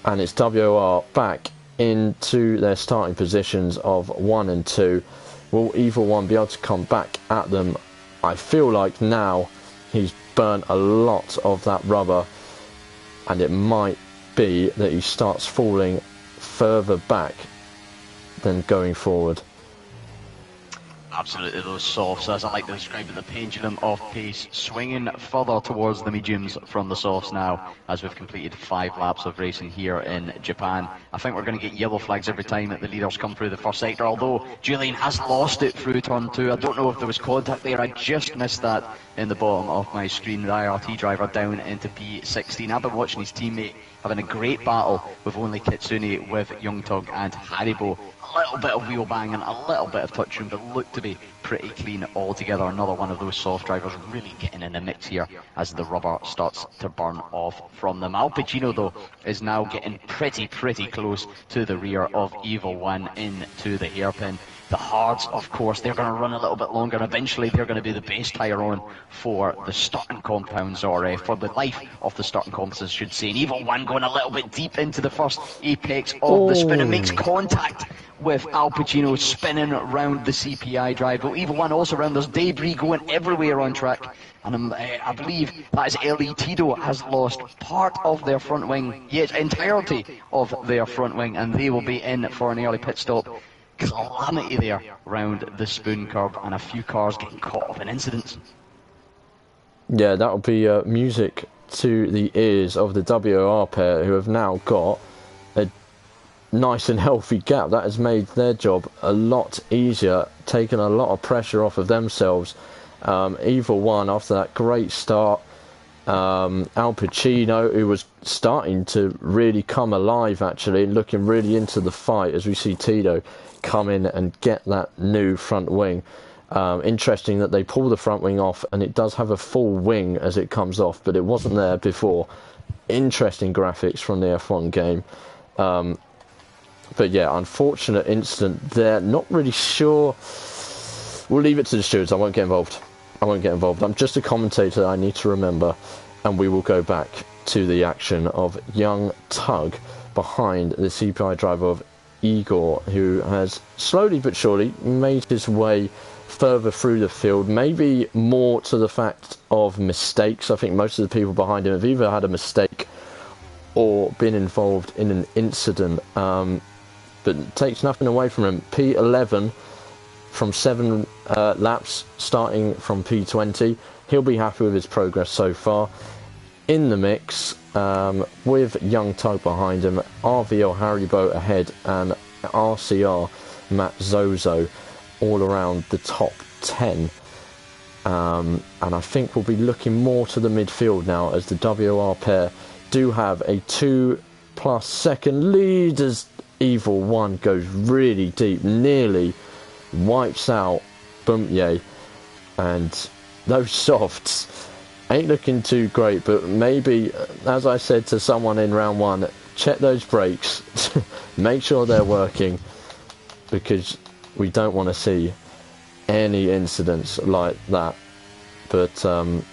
A: and it's WOR back into their starting positions of 1 and 2. Will Evil One be able to come back at them? I feel like now he's burnt a lot of that rubber, and it might be that he starts falling further back than going forward.
B: Absolutely, those softs, as I like to describe it, the pendulum of pace, swinging further towards the mediums from the softs now, as we've completed 5 laps of racing here in Japan. I think we're going to get yellow flags every time that the leaders come through the first sector, although Julian has lost it through turn 2. I don't know if there was contact there, I just missed that in the bottom of my screen. The IRT driver down into P16. I've been watching his teammate having a great battle with only Kitsune, with Young Tug and Haribo. A little bit of wheel banging, a little bit of touching, but looked to be pretty clean altogether. Another one of those soft drivers really getting in the mix here as the rubber starts to burn off from them. Al Pacino, though, is now getting pretty close to the rear of Evil One into the hairpin. The hards, of course, they're going to run a little bit longer, and eventually they're going to be the best tyre on for the starting compounds, or for the life of the starting compounds, I should say. And Evil One going a little bit deep into the first apex of the spin and makes contact with Al Pacino spinning around the CPI drive. But Evil One also around, there's debris going everywhere on track. And I believe that is LE Tito has lost part of their front wing, yes, entirety of their front wing, and they will be in for an early pit stop. Calamity there round the spoon curb, and a few cars getting caught up in incidents.
A: Yeah, that'll be music to the ears of the WOR pair, who have now got a nice and healthy gap. That has made their job a lot easier, taken a lot of pressure off of themselves. Evil One, after that great start, Al Pacino, who was starting to really come alive actually, and looking really into the fight, as we see Tito come in and get that new front wing. Interesting that they pull the front wing off, and it does have a full wing as it comes off, but it wasn't there before. Interesting graphics from the F1 game. But yeah, unfortunate incident there. Not really sure. We'll leave it to the stewards. I won't get involved. I'm just a commentator. I need to remember. And we will go back to the action of young Tug behind the CPI driver of Igor, who has slowly but surely made his way further through the field, maybe more to the fact of mistakes. I think most of the people behind him have either had a mistake or been involved in an incident, but it takes nothing away from him. P11 from 7 laps, starting from P20. He'll be happy with his progress so far. In the mix, with young Tug behind him, RVL Haribo ahead, and RCR Matt Zozo all around the top 10. And I think we'll be looking more to the midfield now, as the WR pair do have a 2+ second lead, as Evil One goes really deep, nearly wipes out Bumpye, and those softs ain't looking too great. But maybe, as I said to someone in round 1, check those brakes, make sure they're working, because we don't want to see any incidents like that. But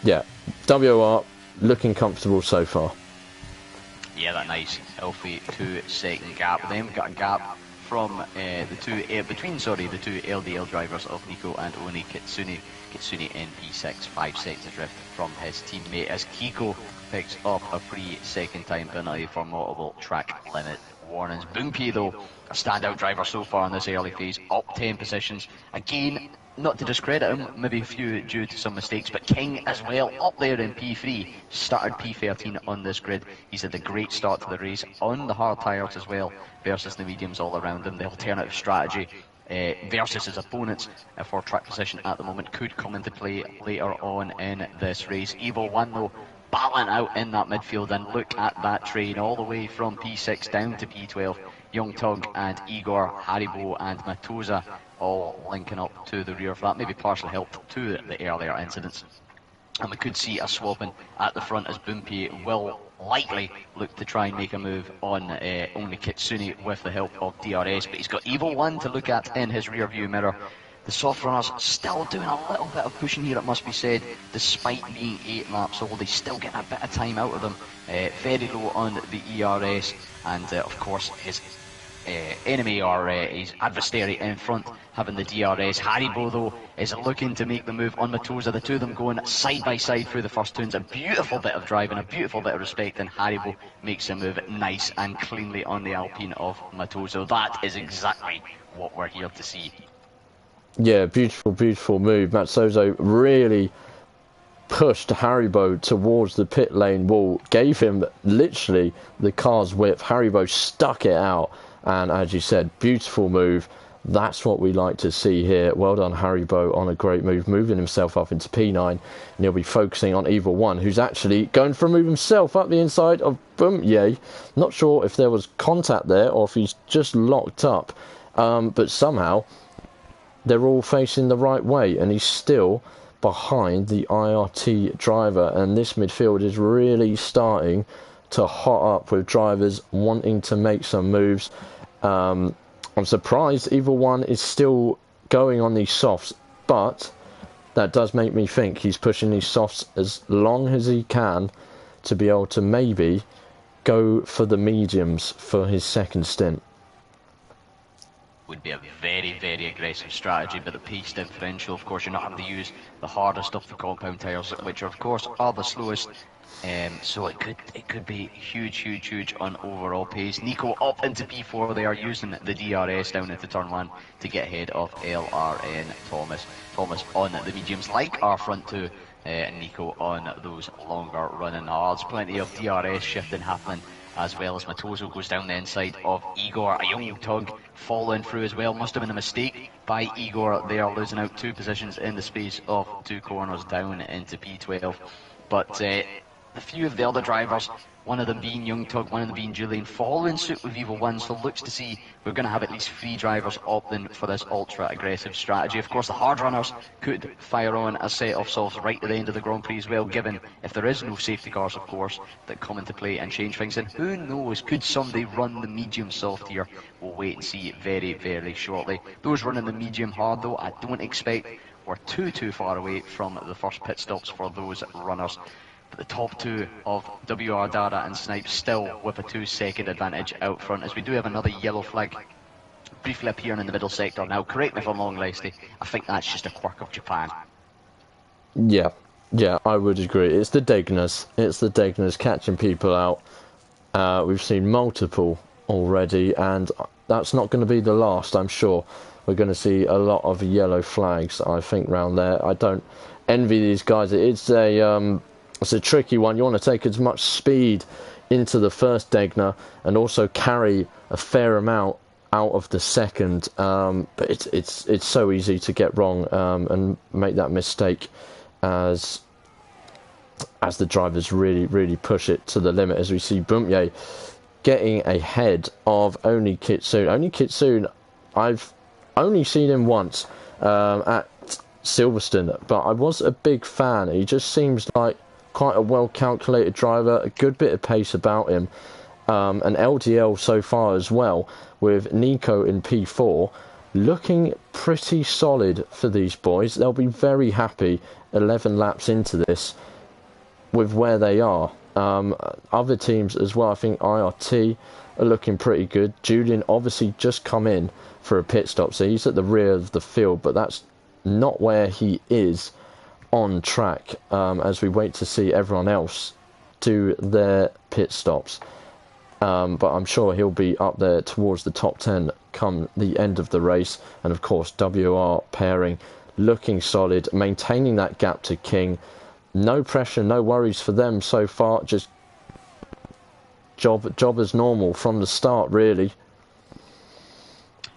A: yeah, WR looking comfortable so far.
B: Yeah, that nice healthy 2-second gap. Then we've got a gap from the two LDL drivers of Nico and Oni Kitsune. Kitsune in P6, 5 seconds adrift from his teammate, as Kiko picks up a free second time penalty for multiple track limit warnings. Bumpy, though, a standout driver so far in this early phase, up 10 positions. Again, not to discredit him, maybe a few due to some mistakes, but King as well, up there in P3, started P13 on this grid. He's had a great start to the race on the hard tyres as well, versus the mediums all around him. The alternative strategy versus his opponents for track position at the moment could come into play later on in this race. Evil One, though, battling out in that midfield, and look at that train all the way from P6 down to P12. Young Tug and Igor, Haribo and Matosa all linking up to the rear for that, maybe partially helped to the earlier incidents. And we could see a swapping at the front, as Bumpy will likely look to try and make a move on only Kitsune with the help of DRS, but he's got Evil One to look at in his rear view mirror. The soft runners still doing a little bit of pushing here, it must be said, despite being 8 laps old. He's still getting a bit of time out of them. Very low on the ERS, and of course his enemy, or his adversary in front, having the DRS. Haribo, though, is looking to make the move on Matosa. The two of them going side by side through the first turns. A beautiful bit of driving, a beautiful bit of respect, and Haribo makes a move nice and cleanly on the Alpine of Matosa. That is exactly what we're here to see.
A: Yeah, beautiful move. Matsuzo really pushed Haribo towards the pit lane wall, gave him literally the car's width. Haribo stuck it out, and as you said, beautiful move. That's what we like to see here. Well done, Haribo, on a great move, moving himself up into P9, and he'll be focusing on Evil One, who's actually going for a move himself up the inside of Bumpye. Not sure if there was contact there or if he's just locked up, but somehow they're all facing the right way, and he's still behind the IRT driver, and this midfield is really starting to hot up with drivers wanting to make some moves. I'm surprised Evil One is still going on these softs, but that does make me think he's pushing these softs as long as he can to be able to maybe go for the mediums for his second stint.
B: Would be a very, very aggressive strategy, but the pace differential, of course, you're not having to use the hardest of the compound tyres, which of course are the slowest. So it could be huge on overall pace. Nico up into P4. They are using the DRS down into turn 1 to get ahead of LRN Thomas. Thomas on the mediums, like our front two, and Nico on those longer running hards. Plenty of DRS shifting happening, as well as Matoso goes down the inside of Igor. A young Tug falling through as well. Must have been a mistake by Igor. They are losing out 2 positions in the space of 2 corners down into P12. But a few of the other drivers one of them being Young Tug, one of them being Julian, following suit with Evil One, so looks to see we're going to have at least 3 drivers opting for this ultra-aggressive strategy. Of course, the hard runners could fire on a set of softs right at the end of the Grand Prix as well, given if there is no safety cars, of course, that come into play and change things. And who knows, could somebody run the medium soft here? We'll wait and see very, very shortly. Those running the medium hard, though, I don't expect we're too far away from the first pit stops for those runners. But the top 2 of WR Dara and Snipe still with a 2-second advantage out front, as we do have another yellow flag briefly appearing in the middle sector. Now, correct me if I'm wrong, Leslie, I think that's just a quirk of Japan.
A: Yeah, I would agree. It's the Degners catching people out. We've seen multiple already, and that's not going to be the last, I'm sure. We're going to see a lot of yellow flags, I think, round there. I don't envy these guys. It's a tricky one. You want to take as much speed into the first Degner and also carry a fair amount out of the second. But it's so easy to get wrong and make that mistake as the drivers really push it to the limit. As we see Bumye getting ahead of Only Kitsune. Only Kitsune, I've only seen him once at Silverstone, but I was a big fan. He just seems like quite a well-calculated driver, a good bit of pace about him. An LDL so far as well, with Nico in P4, looking pretty solid for these boys. They'll be very happy 11 laps into this with where they are. Other teams as well, I think IRT are looking pretty good. Julian obviously just come in for a pit stop, so he's at the rear of the field, but that's not where he is on track, as we wait to see everyone else do their pit stops. But I'm sure he'll be up there towards the top 10 come the end of the race. And of course, WR pairing looking solid, maintaining that gap to King. No pressure, no worries for them so far. Just job as normal from the start, really.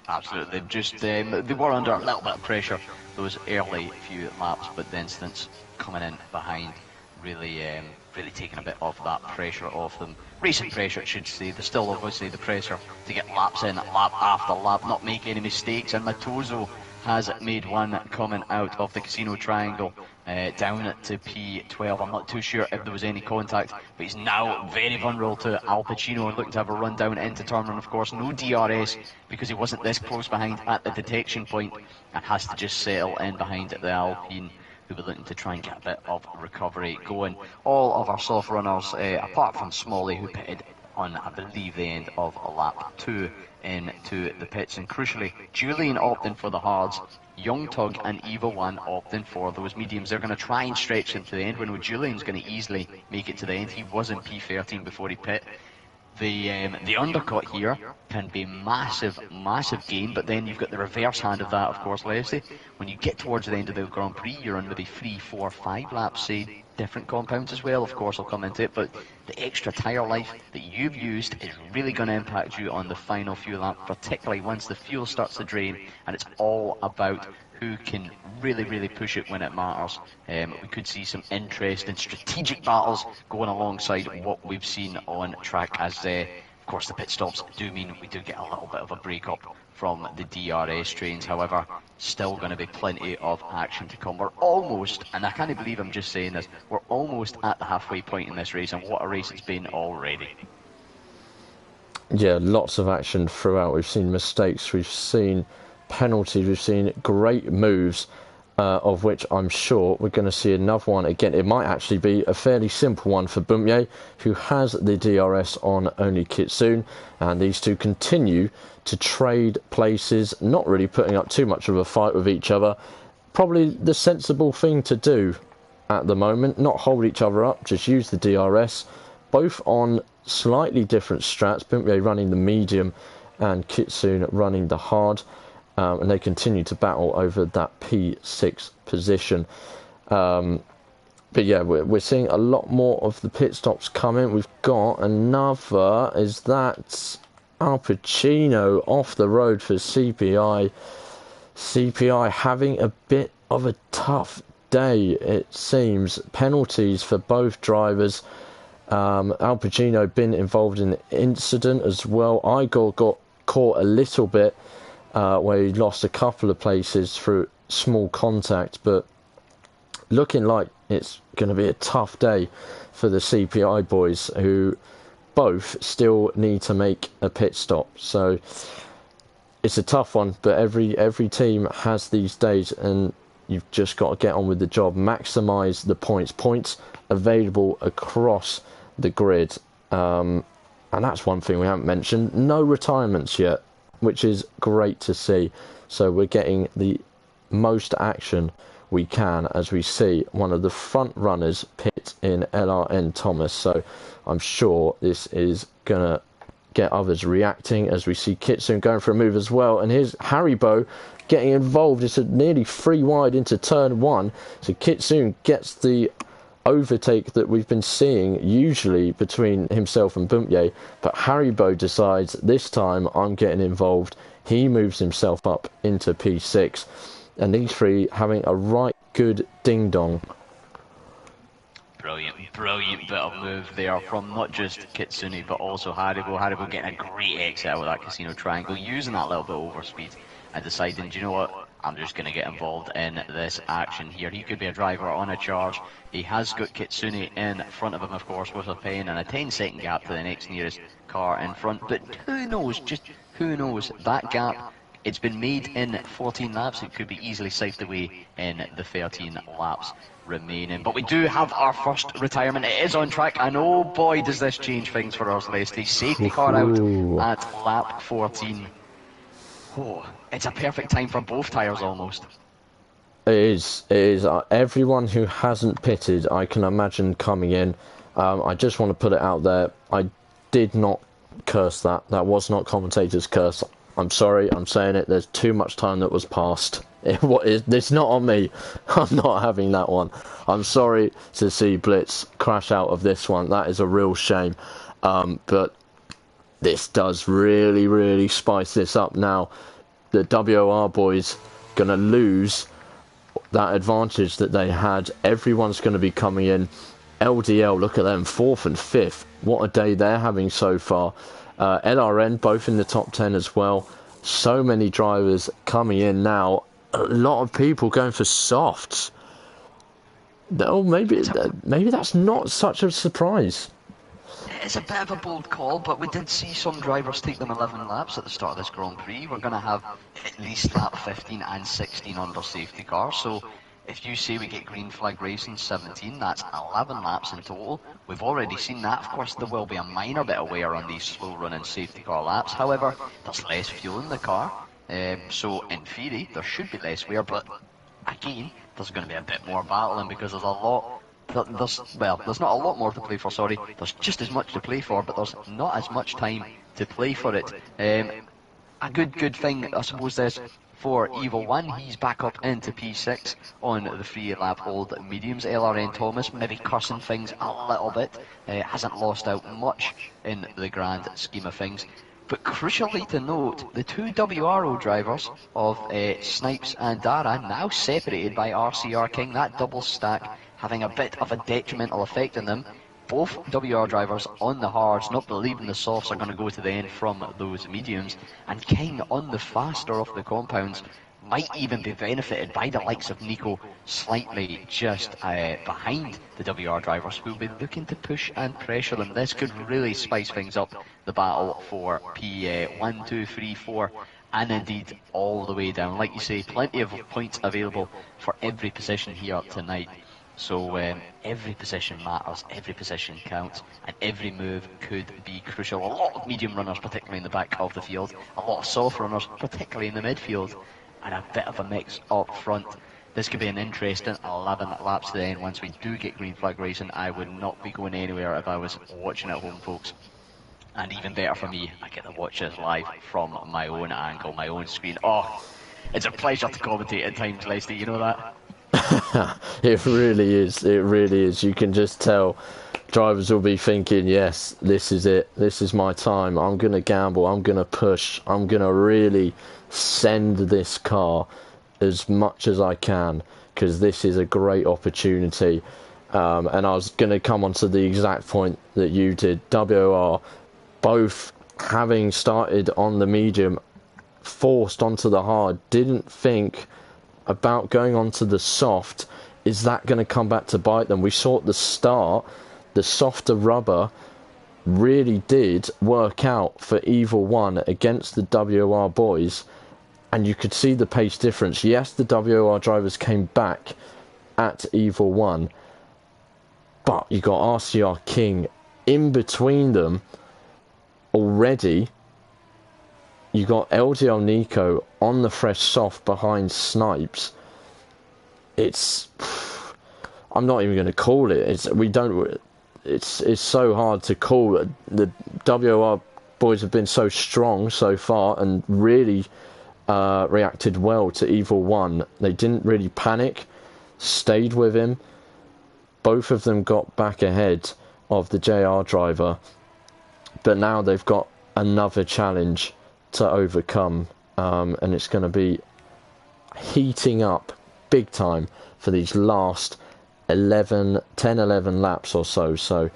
B: Absolutely. Just they were under a little bit of pressure those early few laps, but the instance coming in behind really taking a bit of that pressure off them. Racing pressure, I should say. There's still obviously the pressure to get laps in, lap after lap, not make any mistakes. And Matozo has made one coming out of the Casino Triangle down to P12. I'm not too sure if there was any contact, but he's now very vulnerable to Al Pacino and looking to have a run down into turn one. Of course, no DRS because he wasn't this close behind at the detection point and has to just settle in behind the Alpine, who were looking to try and get a bit of recovery going. All of our soft runners, apart from Smalley, who pitted on, I believe, the end of lap 2 into the pits. And crucially, Julian opting for the hards, Young Tug and Evil One opting for those mediums. They're going to try and stretch them to the end. We know Julian's going to easily make it to the end. He was in P13 before he pit. The undercut here can be massive gain, but then you've got the reverse hand of that, of course, Leslie. When you get towards the end of the Grand Prix, you're on maybe 3, 4, 5 laps, say, different compounds as well, of course, I'll come into it, but the extra tyre life that you've used is really going to impact you on the final few laps, particularly once the fuel starts to drain, and it's all about who can really push it when it matters. We could see some interesting strategic battles going alongside what we've seen on track, as of course the pit stops do mean we do get a little bit of a break up from the DRS trains. However, still going to be plenty of action to come. We're almost, and I can't believe I'm just saying this, we're almost at the halfway point in this race, and what a race it's been already.
A: Yeah, lots of action throughout. We've seen mistakes, we've seen penalties, we've seen great moves, of which I'm sure we're going to see another one again. It might actually be a fairly simple one for Bumye, who has the DRS on Only Kitsune, and these two continue to trade places, not really putting up too much of a fight with each other. Probably the sensible thing to do at the moment, not hold each other up, just use the DRS, both on slightly different strats, Bumye running the medium and Kitsune running the hard. And they continue to battle over that P6 position. But yeah, we're seeing a lot more of the pit stops coming. We've got another, is that Al Pacino off the road for CPI. CPI having a bit of a tough day, it seems. Penalties for both drivers. Al Pacino been involved in the incident as well. Igor got caught a little bit where he lost a couple of places through small contact, but looking like it's going to be a tough day for the CPI boys, who both still need to make a pit stop. So it's a tough one, but every team has these days, and you've just got to get on with the job, maximise the points available across the grid. And that's one thing we haven't mentioned, no retirements yet, which is great to see. So we're getting the most action we can as we see one of the front runners pit in LRN Thomas. So I'm sure this is gonna get others reacting as we see Kitsune going for a move as well. And here's Haribo getting involved. It's nearly 3 wide into turn 1. So Kitsune gets the overtake that we've been seeing usually between himself and Bumpye, but Haribo decides this time I'm getting involved. He moves himself up into P6, and these three having a right good ding dong.
B: Brilliant bit of move there from not just Kitsune but also Haribo. Haribo getting a great exit out of that casino triangle, using that little bit of overspeed and deciding, do you know what, I'm just going to get involved in this action here. He could be a driver on a charge. He has got Kitsune in front of him, of course, with a pen and a 10-second gap to the next nearest car in front. But who knows, just who knows, that gap, it's been made in 14 laps. It could be easily siped away in the 13 laps remaining. But we do have our first retirement. It is on track, and oh boy, does this change things for us, Leslie. Safety car out at lap 14. Oh, it's a perfect time for both tyres almost.
A: It is. Everyone who hasn't pitted, I can imagine coming in. I just want to put it out there. I did not curse that. That was not commentator's curse. I'm sorry, I'm saying it. There's too much time that was passed. It's not on me. I'm not having that one. I'm sorry to see Blitz crash out of this one. That is a real shame. But this does really spice this up now. The WOR boys going to lose that advantage that they had. Everyone's going to be coming in. LDL, look at them, 4th and 5th. What a day they're having so far. LRN, both in the top 10 as well. So many drivers coming in now. A lot of people going for softs. Oh, maybe that's not such a surprise.
B: It's a bit of a bold call, but we did see some drivers take them 11 laps at the start of this Grand Prix. We're going to have at least lap 15 and 16 under safety cars. So if you say we get green flag racing 17, that's 11 laps in total. We've already seen that. Of course, there will be a minor bit of wear on these slow running safety car laps. However, there's less fuel in the car. So in theory, there should be less wear, but again, there's going to be a bit more battling because there's a lot. There's not a lot more to play for, sorry. There's just as much to play for, but there's not as much time to play for it. A good thing, I suppose, is for Evil One, he's back up into P6 on the 3-lap hold mediums. LRN Thomas maybe cursing things a little bit, hasn't lost out much in the grand scheme of things. But crucially to note, the two WRO drivers of Snipes and Dara now separated by RCR King, that double stack having a bit of a detrimental effect on them. Both WR drivers on the hards, not believing the softs are going to go to the end from those mediums, and King on the faster of the compounds might even be benefited by the likes of Nico slightly just behind the WR drivers, who will be looking to push and pressure them. This could really spice things up, the battle for P1, 2, 3, 4, and indeed all the way down. Like you say, plenty of points available for every position here tonight. So every position matters, every position counts, and every move could be crucial. A lot of medium runners, particularly in the back of the field, a lot of soft runners, particularly in the midfield, and a bit of a mix up front. This could be an interesting 11 laps to the end. Once we do get green flag racing, I would not be going anywhere if I was watching at home, folks. And even better for me, I get to watch this live from my own angle, my own screen. Oh, it's a pleasure to commentate at times, Leslie, you know that?
A: It really is. You can just tell drivers will be thinking, yes, this is it, this is my time, I'm going to gamble, I'm going to push, I'm going to really send this car as much as I can, because this is a great opportunity. And I was going to come on to the exact point that you did. WOR, both having started on the medium, forced onto the hard, didn't think about going onto the soft. Is that going to come back to bite them? We saw at the start, the softer rubber really did work out for Evil One against the WOR boys, and you could see the pace difference. Yes, the WOR drivers came back at Evil One, but you got RCR King in between them already. You got LDL Nico on the fresh soft behind Snipes. I'm not even going to call it. It's so hard to call. The WOR boys have been so strong so far and really reacted well to Evil One. They didn't really panic, stayed with him. Both of them got back ahead of the JR driver, but now they've got another challenge to overcome, and it's going to be heating up big time for these last 11 laps or so. So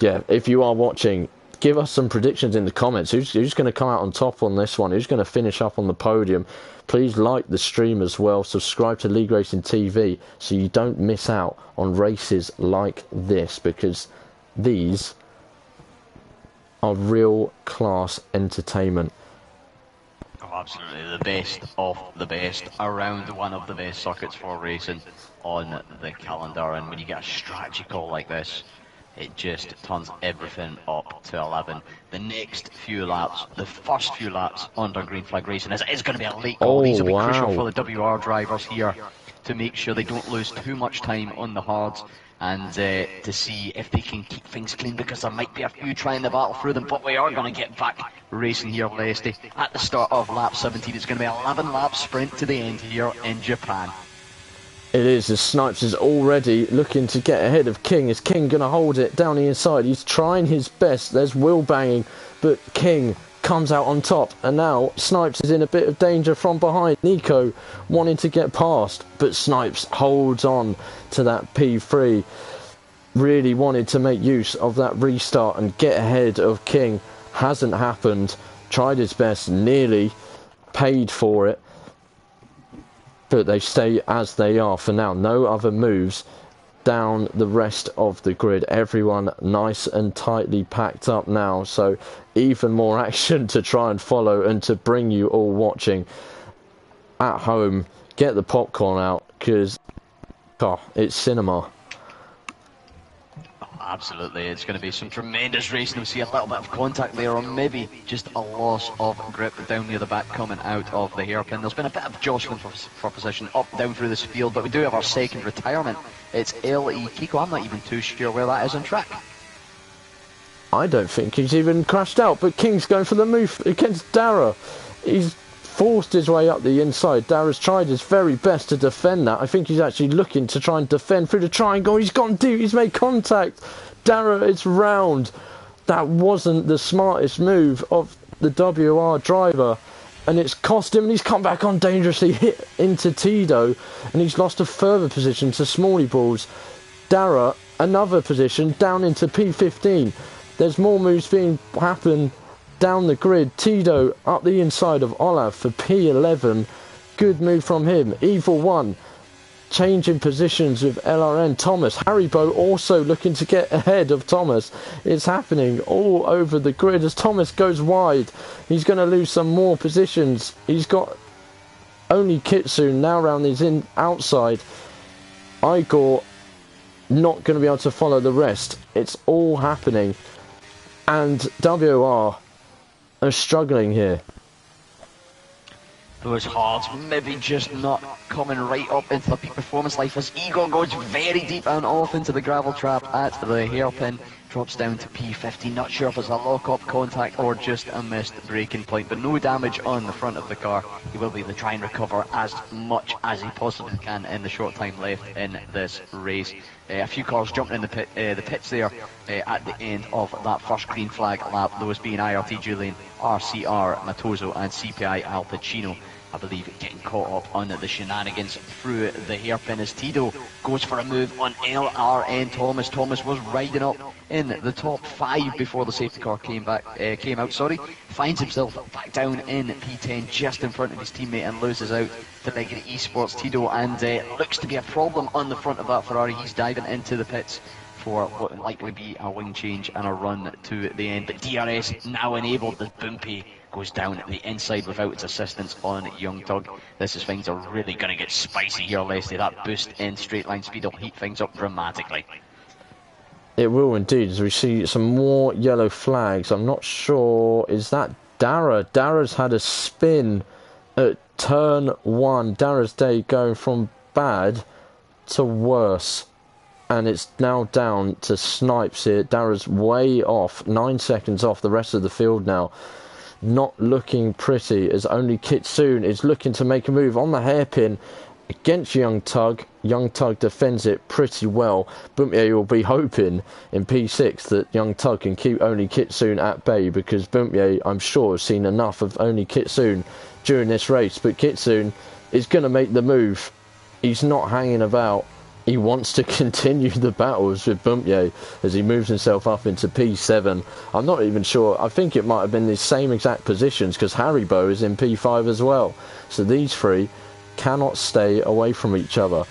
A: yeah, if you are watching, give us some predictions in the comments. Who's going to come out on top on this one? Who's going to finish up on the podium? Please like the stream as well. Subscribe to League Racing TV so you don't miss out on races like this, because these are real class entertainment.
B: Oh, absolutely, the best of the best, around one of the best circuits for racing on the calendar. And when you get a strategy call like this, it just turns everything up to 11. The next few laps, the first few laps under green flag racing, is going to be a late call. These will be crucial for the WR drivers here to make sure they don't lose too much time on the hards, and to see if they can keep things clean, because there might be a few trying to battle through them. But we are going to get back racing here, Leslie, at the start of lap 17. It's going to be an 11 lap sprint to the end here in Japan.
A: It is, as Snipes is already looking to get ahead of King. Is King going to hold it down the inside? He's trying his best. There's wheel banging, but King comes out on top. And now Snipes is in a bit of danger from behind. Nico wanting to get past, but Snipes holds on to that P3. Really wanted to make use of that restart and get ahead of King. Hasn't happened. Tried his best, nearly paid for it. But they stay as they are for now. No other moves down the rest of the grid. Everyone nice and tightly packed up now. So even more action to try and follow and to bring you all watching at home. Get the popcorn out, because it's cinema.
B: Absolutely, it's going to be some tremendous racing. We'll see a little bit of contact there, or maybe just a loss of grip down near the back coming out of the hairpin. There's been a bit of jostling for position up down through this field, but we do have our second retirement. It's L.E. Kiko. I'm not even too sure where that is on track.
A: I don't think he's even crashed out, but King's going for the move against Dara. He's forced his way up the inside. Dara's tried his very best to defend that. I think he's actually looking to try and defend through the triangle. He's gone deep. He's made contact. Dara, it's round. That wasn't the smartest move of the WR driver, and it's cost him, and he's come back on dangerously, hit into Tito, and he's lost a further position to Smalley Balls. Dara, another position down into P15. There's more moves being happen down the grid. Tito up the inside of Olav for P11. Good move from him. Evil One changing positions with LRN. Thomas, Haribo also looking to get ahead of Thomas. It's happening all over the grid as Thomas goes wide. He's going to lose some more positions. He's got only Kitsune now round his outside. Igor not going to be able to follow the rest. It's all happening, and WR are struggling here.
B: Those hards maybe just not coming right up into the peak performance life as Igor goes very deep and off into the gravel trap at the hairpin. Drops down to P50. Not sure if it's a lock-up contact or just a missed braking point, but no damage on the front of the car. He will be able to try and recover as much as he possibly can in the short time left in this race. A few cars jumping in the pits there at the end of that first green flag lap, those being IRT Julian, RCR Matoso and CPI Al Pacino, I believe, getting caught up on the shenanigans through the hairpin as Tito goes for a move on LRN Thomas. Thomas was riding up in the top 5 before the safety car came out. Finds himself back down in P10 just in front of his teammate and loses out to big Esports Tito, and looks to be a problem on the front of that Ferrari. He's diving into the pits for what will likely be a wing change and a run to the end, but DRS now enabled. The Bumpy goes down the inside without its assistance on Young Tug. This is things are really going to get spicy here, Leslie. That boost in straight line speed will heat things up dramatically.
A: It will indeed, as we see some more yellow flags. I'm not sure, is that Dara? Dara's had a spin at turn 1. Dara's day going from bad to worse. And it's now down to Snipes here. Dara's way off, 9 seconds off the rest of the field now. Not looking pretty, as only Kitsune is looking to make a move on the hairpin against Young Tug. Young Tug defends it pretty well. Bumpye will be hoping in P6 that Young Tug can keep only Kitsune at bay, because Bumpye, I'm sure, has seen enough of only Kitsune during this race. But Kitsune is going to make the move. He's not hanging about. He wants to continue the battles with Bumpye as he moves himself up into P7. I'm not even sure. I think it might have been the same exact positions, because Haribo is in P5 as well. So these three cannot stay away from each other.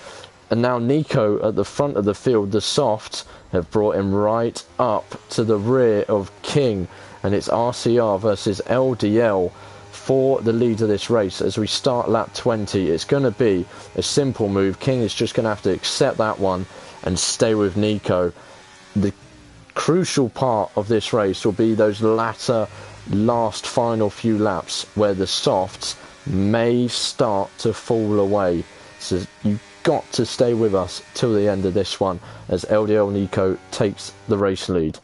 A: And now Nico at the front of the field, the softs have brought him right up to the rear of King. And it's RCR versus LDL for the lead of this race. As we start lap 20, it's going to be a simple move. King is just going to have to accept that one and stay with Nico. The crucial part of this race will be those last final few laps where the softs may start to fall away. So you've got to stay with us till the end of this one as LDL Nico takes the race lead.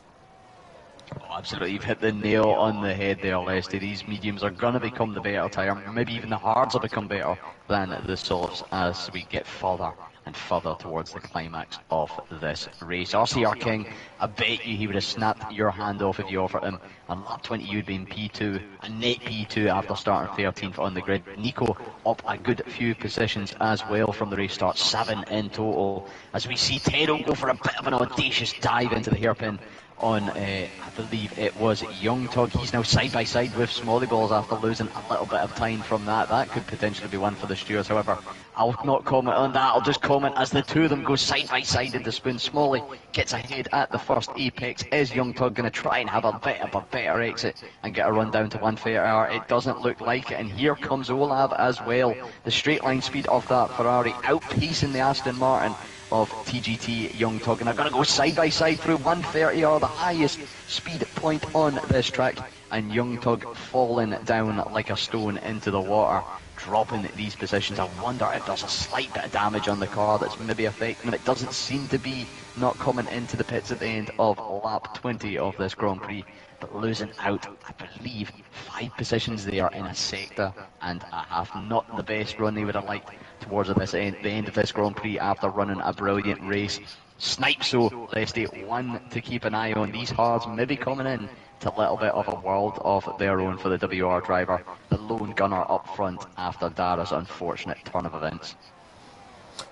B: Oh, absolutely, you've hit the nail on the head there, Leslie. These mediums are going to become the better tyre. Maybe even the hards will become better than the softs as we get further and further towards the climax of this race. RCR King, I bet you he would have snapped your hand off if you offered him. On lap 20 you'd be in P2, a net P2 after starting 13th on the grid. Nico up a good few positions as well from the race start, 7 in total. As we see Tero go for a bit of an audacious dive into the hairpin on, I believe it was Young Tug. He's now side by side with Smalley Balls after losing a little bit of time from that. That could potentially be one for the stewards. However, I'll not comment on that. I'll just comment as the two of them go side by side in the spoon. Smalley gets ahead at the first apex. Is Young Tug going to try and have a bit of a better exit and get a run down to 130? It doesn't look like it. And here comes Olav as well. The straight line speed of that Ferrari outpacing the Aston Martin of TGT Young Tug, and they're going to go side by side through 130, or the highest speed point on this track, and Young Tug falling down like a stone into the water, dropping these positions. I wonder if there's a slight bit of damage on the car that's maybe affecting him. It doesn't seem to be, not coming into the pits at the end of lap 20 of this Grand Prix, but losing out, I believe, 5 positions there in a sector and a half. Not the best run they would have liked towards the end of this Grand Prix after running a brilliant race. Snipes, so Leslie, one to keep an eye on. These hards maybe coming in to a little bit of a world of their own for the WR driver, the lone gunner up front after Dara's unfortunate turn of events.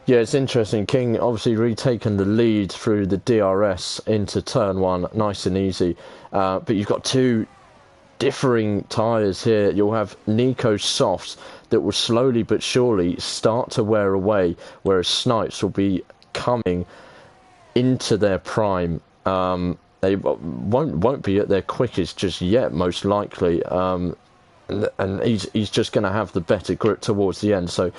A: Yeah, it's interesting. King obviously retaken the lead through the DRS into turn 1, nice and easy. But you've got two differing tyres here. You'll have Nico's softs that will slowly but surely start to wear away, whereas Snipes will be coming into their prime. They won't be at their quickest just yet, most likely. And he's just going to have the better grip towards the end. So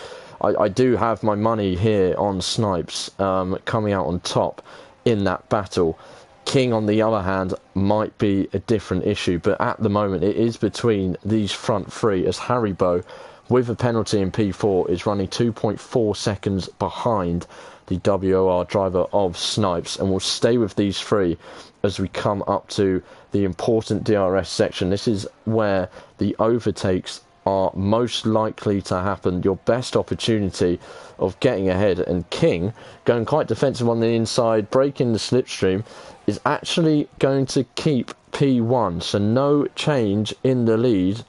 A: I do have my money here on Snipes coming out on top in that battle. King, on the other hand, might be a different issue, but at the moment it is between these front three, as Haribo, with a penalty in P4, is running 2.4 seconds behind the WOR driver of Snipes, and will stay with these three as we come up to the important DRS section. This is where the overtakes are most likely to happen, your best opportunity of getting ahead. And King, going quite defensive on the inside, breaking the slipstream, is actually going to keep P1. So no change in the lead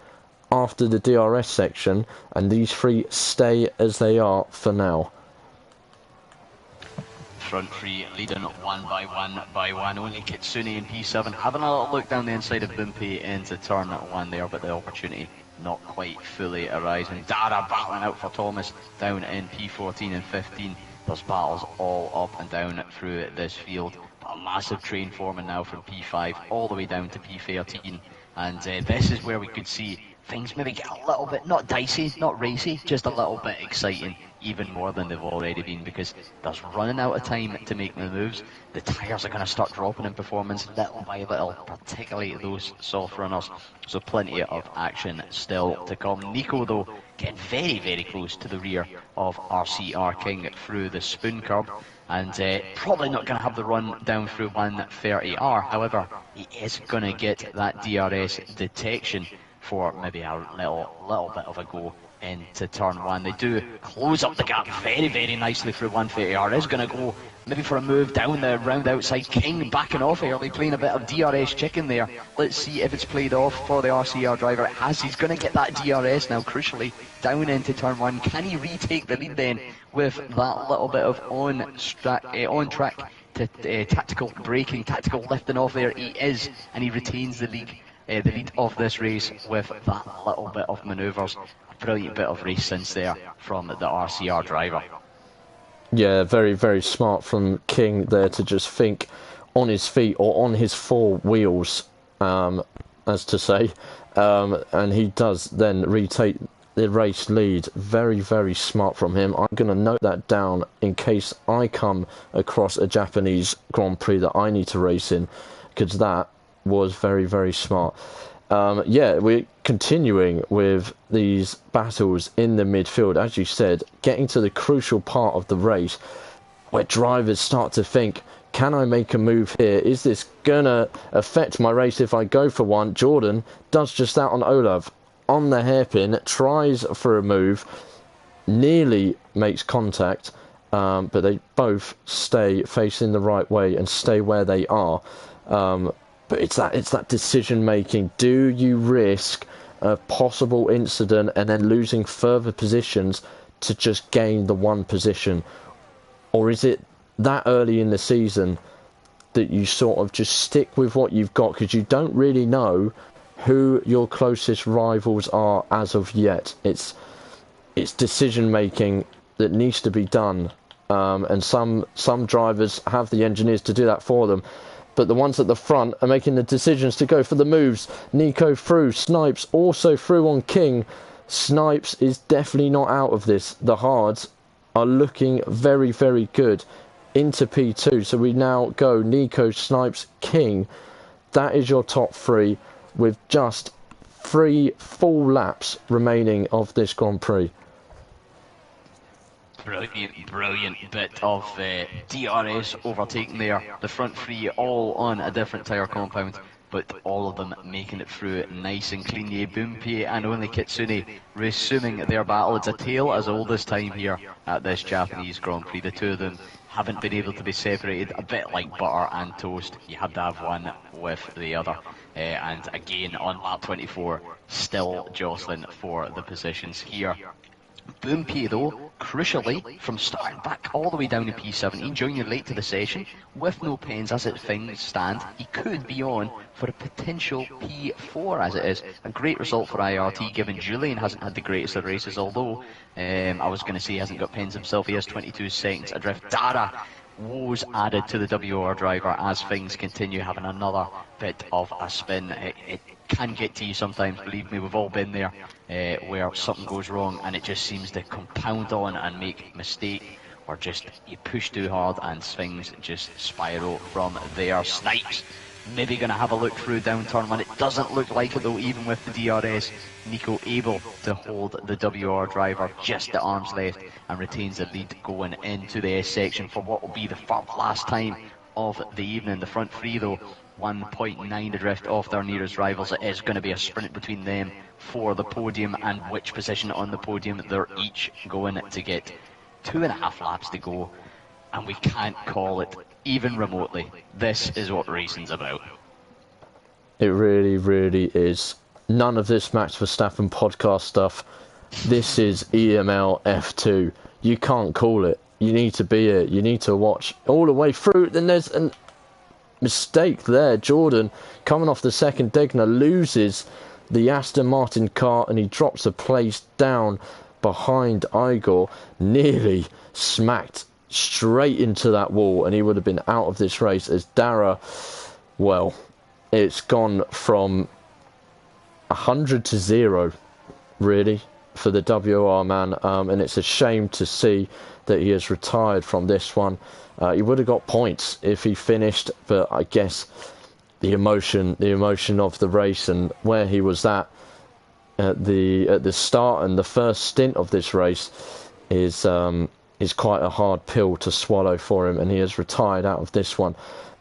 A: after the DRS section, and these three stay as they are for now.
B: Front three leading one by one. Only Kitsune in P7 having a little look down the inside of Bumpy into turn one there, but the opportunity not quite fully arising. Dara battling out for Thomas down in P14 and 15. There's battles all up and down through this field. A massive train forming now from P5 all the way down to P13. And this is where we could see things maybe get a little bit, not dicey, not racy, just a little bit exciting, even more than they've already been, because there's running out of time to make the moves. The tyres are going to start dropping in performance little by little, particularly those soft runners. So plenty of action still to come. Nico, though, getting very, very close to the rear of RCR King through the spoon curb. And probably not going to have the run down through 130R. However, he is going to get that DRS detection for maybe a little bit of a go into turn one. They do close up the gap very, very nicely through 130R. Is going to go maybe for a move down the round outside. King backing off early, playing a bit of DRS chicken there. Let's see if it's played off for the RCR driver. It has. He's going to get that DRS now, crucially, down into turn one. Can he retake the lead then with that little bit of on track to tactical braking, tactical lifting off there? He is, and he retains the lead of this race with that little bit of manoeuvres. A brilliant bit of race sense there from the RCR driver.
A: Yeah, very, very smart from King there to just think on his feet or on his four wheels, as to say, and he does then retake the race lead. Very, very smart from him. I'm going to note that down in case I come across a Japanese Grand Prix that I need to race in, because that was very, very smart. Yeah, we're continuing with these battles in the midfield, as you said, getting to the crucial part of the race where drivers start to think, can I make a move here? Is this gonna affect my race if I go for one? Jordan does just that on Olav, on the hairpin, tries for a move, nearly makes contact, but they both stay facing the right way and stay where they are. But it's that decision making. Do you risk a possible incident and then losing further positions to just gain the one position? Or is it that early in the season that you sort of just stick with what you've got, because you don't really know who your closest rivals are as of yet? It's decision making that needs to be done, and some drivers have the engineers to do that for them. But the ones at the front are making the decisions to go for the moves. Nico through, Snipes also through on King. Snipes is definitely not out of this. The hards are looking very, very good into P2. So we now go Nico, Snipes, King. That is your top three with just 3 full laps remaining of this Grand Prix.
B: Brilliant bit of DRS overtaking there. The front three all on a different tyre compound, but all of them making it through nice and clean. Bumpy and only Kitsune resuming their battle. It's a tale as old as time here at this Japanese Grand Prix. The two of them haven't been able to be separated, a bit like butter and toast. You had to have one with the other. And again on lap 24, still jostling for the positions here. Bumpy, though, crucially, from starting back all the way down to P17, joining late to the session, with no pens as it things stand, he could be on for a potential P4 as it is. A great result for IRT, given Julian hasn't had the greatest of races, although I was going to say he hasn't got pens himself. He has 22 seconds adrift. Dara woes added to the WR driver as things continue, having another bit of a spin. It can get to you sometimes, believe me, we've all been there, where something goes wrong and it just seems to compound on and make a mistake, or just you push too hard and things just spiral from there. Snipes maybe going to have a look through down turn one. It doesn't look like it though, even with the DRS. Nico able to hold the WR driver just at arm's length and retains the lead going into the S section for what will be the last time of the evening. The front three though 1.9 adrift off their nearest rivals. It is going to be a sprint between them for the podium, and which position on the podium they're each going to get. 2.5 laps to go, and we can't call it even remotely. This is what racing's about.
A: It really, really is. None of this Max Verstappen podcast stuff. This is EML F2. You can't call it. You need to be it. You need to watch all the way through. Then there's a mistake there. Jordan, coming off the second Degner, loses the Aston Martin car, and he drops a place down behind Igor. Nearly smacked straight into that wall, and he would have been out of this race. As Dara, well, it's gone from 100 to 0, really, for the WR man, and it's a shame to see that he has retired from this one. He would have got points if he finished, but I guess the emotion of the race and where he was at the start and the first stint of this race is quite a hard pill to swallow for him, and he has retired out of this one.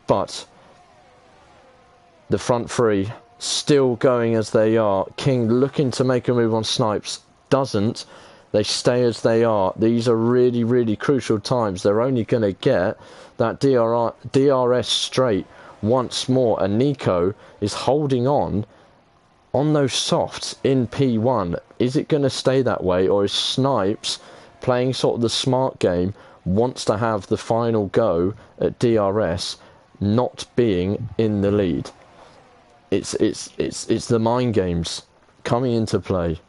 A: But the front three still going as they are. King looking to make a move on Snipes, doesn't. They stay as they are. These are really, really crucial times. They're only going to get that DRS straight once more, and Nico is holding on those softs in P1. Is it going to stay that way, or is Snipes playing sort of the smart game, wants to have the final go at DRS, not being in the lead? It's the mind games coming into play.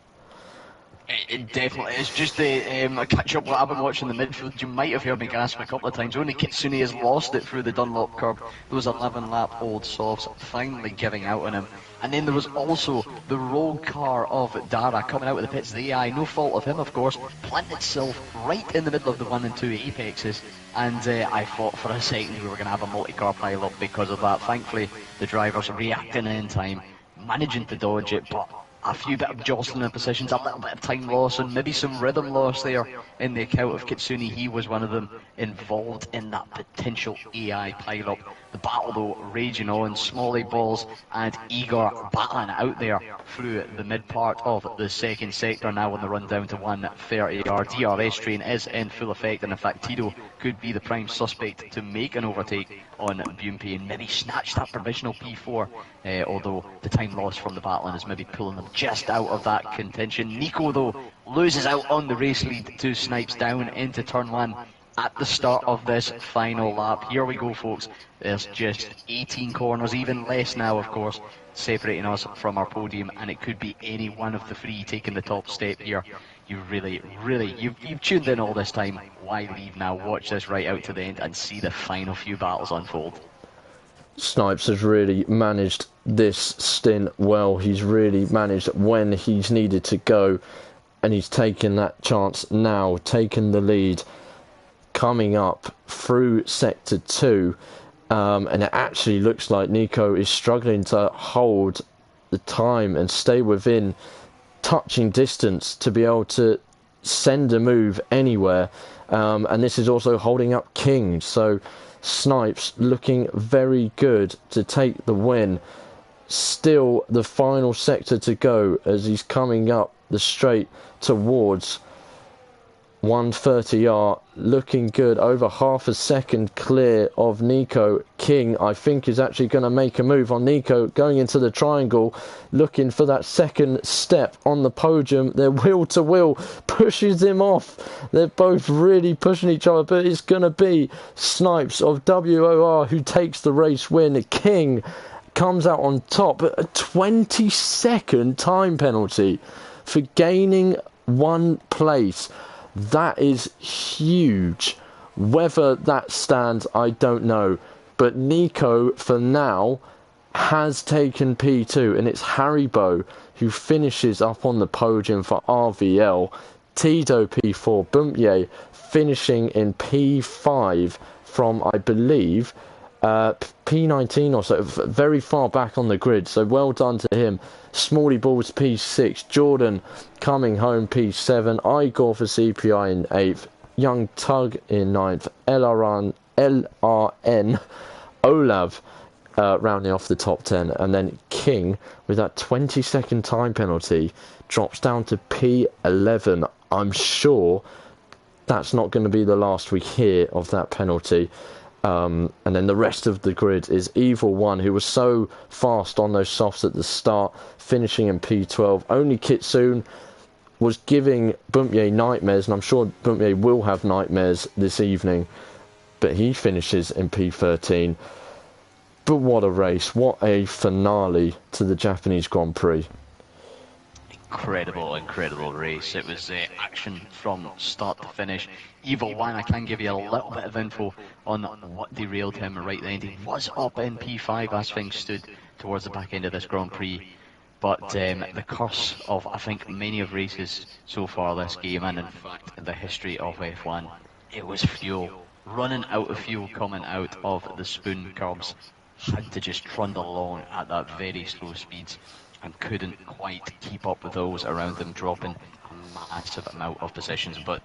B: It definitely is. Just to catch up what I've been watching the midfield, you might have heard me gasp a couple of times. Only Kitsune has lost it through the Dunlop curb. Those 11-lap-old softs finally giving out on him. And then there was also the rogue car of Dara coming out of the pits. The AI, no fault of him, of course, planted itself right in the middle of the 1 and 2 apexes. And I thought for a second we were going to have a multi-car pile-up because of that. Thankfully, the drivers reacting in time, managing to dodge it, but a few bit of jostling in positions, a little bit of time loss, and maybe some rhythm loss there in the account of Kitsune. He was one of them involved in that potential AI pile-up. The battle, though, raging on. Smalley Balls and Igor battling out there through the mid part of the second sector, now on the run down to 130. Our DRS train is in full effect, and in fact Tito could be the prime suspect to make an overtake on Bumpy and maybe snatch that provisional P4, although the time lost from the battling is maybe pulling them just out of that contention. Nico, though, loses out on the race lead to Snipes down into turn 1 at the start of this final lap. Here we go, folks. There's just 18 corners, even less now, of course, separating us from our podium, and it could be any one of the three taking the top step here. You really, you've tuned in all this time. Why leave now? Watch this right out to the end and see the final few battles unfold.
A: Snipes has really managed this stint well. He's really managed when he's needed to go, and he's taken that chance now, taken the lead, coming up through sector 2, and it actually looks like Nico is struggling to hold the time and stay within touching distance to be able to send a move anywhere, and this is also holding up King. So Snipes looking very good to take the win. Still the final sector to go as he's coming up the straight towards 130R, looking good, over half a second clear of Nico. King, I think, is actually going to make a move on Nico, going into the triangle, looking for that second step on the podium. They're wheel to wheel, pushes him off. They're both really pushing each other, but it's going to be Snipes of WOR who takes the race win. King comes out on top, but a 20-second time penalty for gaining one place. That is huge. Whether that stands, I don't know. But Nico, for now, has taken P2, and it's Haribo who finishes up on the podium for RVL. Tito P4, Bumpye finishing in P5 from, I believe, P19 or so, very far back on the grid, so well done to him. Smalley Balls P6, Jordan coming home P7, Igor for CPI in 8th, Young Tug in 9th, LRN Olav rounding off the top 10. And then King, with that 20-second time penalty, drops down to P11. I'm sure that's not going to be the last we hear of that penalty. And then the rest of the grid is Evil One, who was so fast on those softs at the start, finishing in P12. Only Kitsune was giving Bumpier nightmares, and I'm sure Bumpier will have nightmares this evening, but he finishes in P13. But what a race, what a finale to the Japanese Grand Prix.
B: Incredible race. It was action from start to finish. Evil One, I can give you a little bit of info on what derailed him right then. He was up in P5 as things stood towards the back end of this Grand Prix. But the curse of, I think, many of races so far this game, and in fact the history of F1, it was fuel. Running out of fuel coming out of the spoon curbs. Had to just trundle along at that very slow speeds and couldn't quite keep up with those around them, dropping a massive amount of positions. But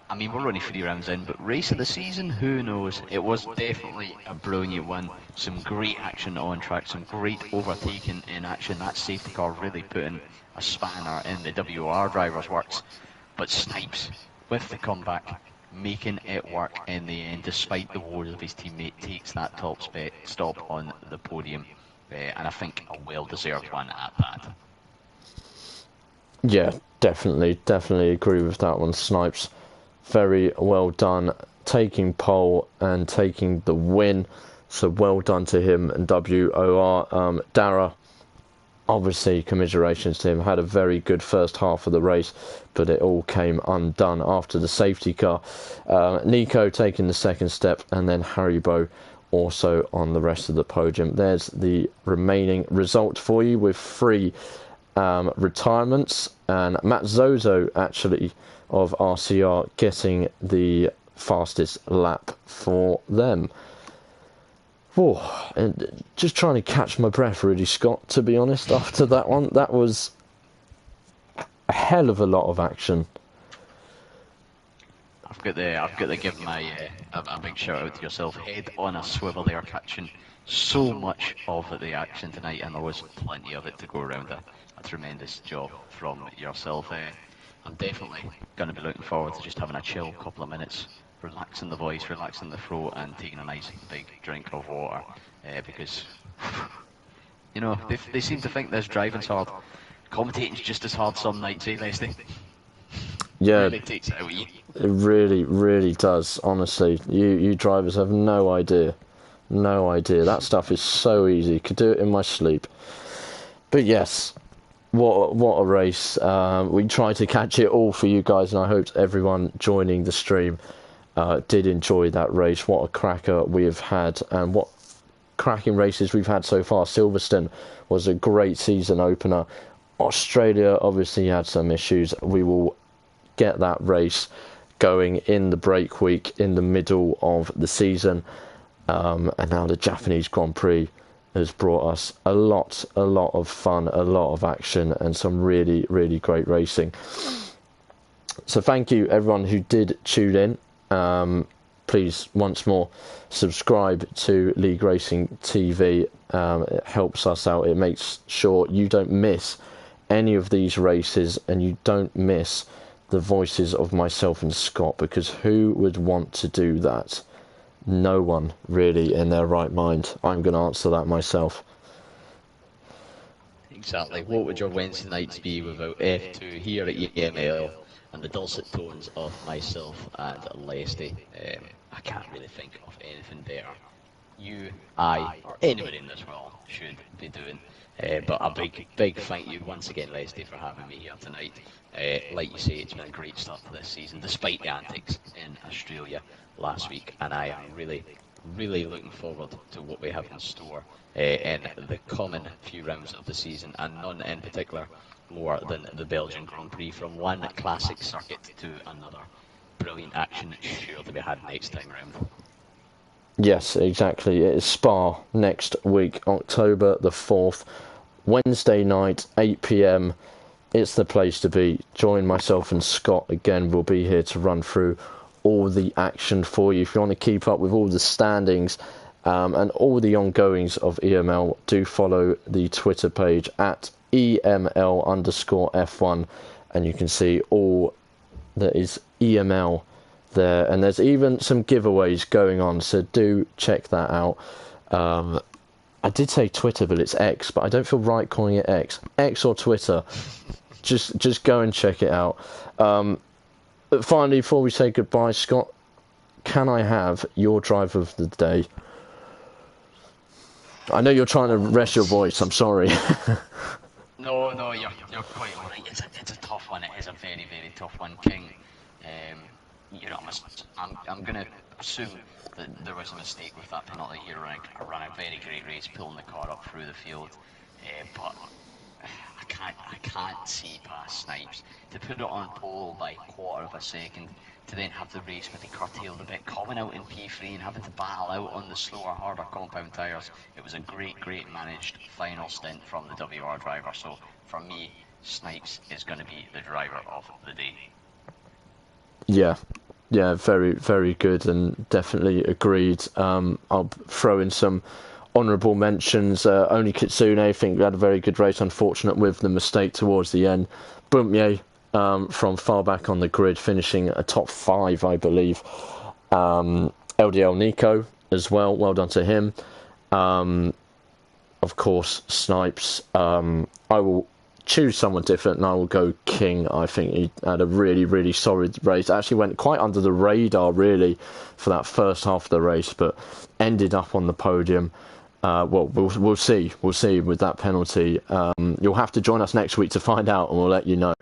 B: I mean, we're only 3 rounds in, but race of the season, who knows? It was definitely a brilliant one. Some great action on track, some great overtaking in action. That safety car really putting a spanner in the WR drivers' works. But Snipes, with the comeback, making it work in the end, despite the woes of his teammate, takes that top stop on the podium. And I think a well-deserved one at that.
A: Yeah, definitely agree with that one. Snipes, very well done, taking pole and taking the win. So well done to him and WOR. Dara, obviously commiserations to him, had a very good first half of the race, but it all came undone after the safety car. Nico taking the second step, and then Haribo also on the rest of the podium. There's the remaining result for you with 3 retirements, and Matt Zozo actually of RCR getting the fastest lap for them. Oh, and just trying to catch my breath really, Scott, to be honest, after that one. That was a hell of a lot of action.
B: I've got to give my a big shout out to yourself. Head on a swivel there, catching so much of the action tonight, and there was plenty of it to go around. A tremendous job from yourself. I'm definitely going to be looking forward to just having a chill couple of minutes, relaxing the voice, relaxing the throat, and taking a nice big drink of water, because you know they seem to think this driving's hard. Commentating's just as hard some nights, eh, Leslie?
A: Yeah,
B: really takes it out of you.
A: It really does. Honestly, you drivers have no idea. That stuff is so easy. Could do it in my sleep. But yes, what a race. We tried to catch it all for you guys, and I hope everyone joining the stream did enjoy that race. What a cracker we have had, and what cracking races we've had so far. Silverstone was a great season opener. Australia obviously had some issues. We will get that race going in the break week in the middle of the season, and now the Japanese Grand Prix has brought us a lot of fun, a lot of action, and some really great racing. So thank you everyone who did tune in. Please once more subscribe to League Racing TV. It helps us out. It makes sure you don't miss any of these races, and you don't miss the voices of myself and Scott, because who would want to do that? No one really in their right mind. I'm going to answer that myself.
B: Exactly. What would your Wednesday nights be without F2 here at EML and the dulcet tones of myself and Leslie? I can't really think of anything better you, I, or anybody in this world should be doing. But a big thank you once again, Leslie, for having me here tonight. Like you say, it's been a great start to this season, despite the antics in Australia last week, and I am really looking forward to what we have in store in the coming few rounds of the season, and none in particular more than the Belgian Grand Prix. From one classic circuit to another, brilliant action sure to be had next time round.
A: Yes, exactly. It is Spa next week, October the 4th, Wednesday night, 8 p.m. It's the place to be. Join myself and Scott again. We'll be here to run through all the action for you. If you want to keep up with all the standings And all the ongoings of EML, do follow the Twitter page at EML_F1, and you can see all that is EML there. And there's even some giveaways going on, so do check that out. I did say Twitter, but it's X, but I don't feel right calling it X. X or Twitter. Just go and check it out. But finally, before we say goodbye, Scott, can I have your driver of the day? I know you're trying to rest your voice, I'm sorry.
B: No, you're quite alright. It's a tough one. It is a very, very tough one, King. I'm going to assume that there was a mistake with that penalty here. I ran a very great race, pulling the car up through the field, but I can't see past Snipes. To put it on pole by a quarter of a second, to then have the race with the curtailed a bit, coming out in P3 and having to battle out on the slower, harder compound tyres. It was a great managed final stint from the WR driver. So for me, Snipes is going to be the driver of the day. Yeah, very, very good, and definitely agreed. I'll throw in some honourable mentions. Only Kitsune, I think, had a very good race, unfortunate with the mistake towards the end. Bumye, from far back on the grid, finishing a top 5, I believe. LDL Nico as well done to him. Of course, Snipes. I will choose someone different, and I will go King. I think he had a really solid race. Actually went quite under the radar, really, for that first half of the race, but ended up on the podium. We'll see with that penalty. You'll have to join us next week to find out, and we'll let you know.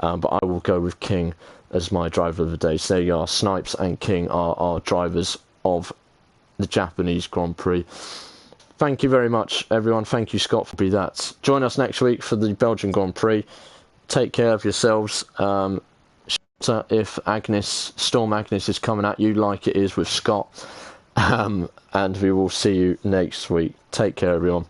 B: But I will go with King as my driver of the day. So there you are. Snipes and King are our drivers of the Japanese Grand Prix. Thank you very much, everyone. Thank you, Scott, for being that. Join us next week for the Belgian Grand Prix. Take care of yourselves. If Storm Agnes is coming at you like it is with Scott. And we will see you next week. Take care, everyone.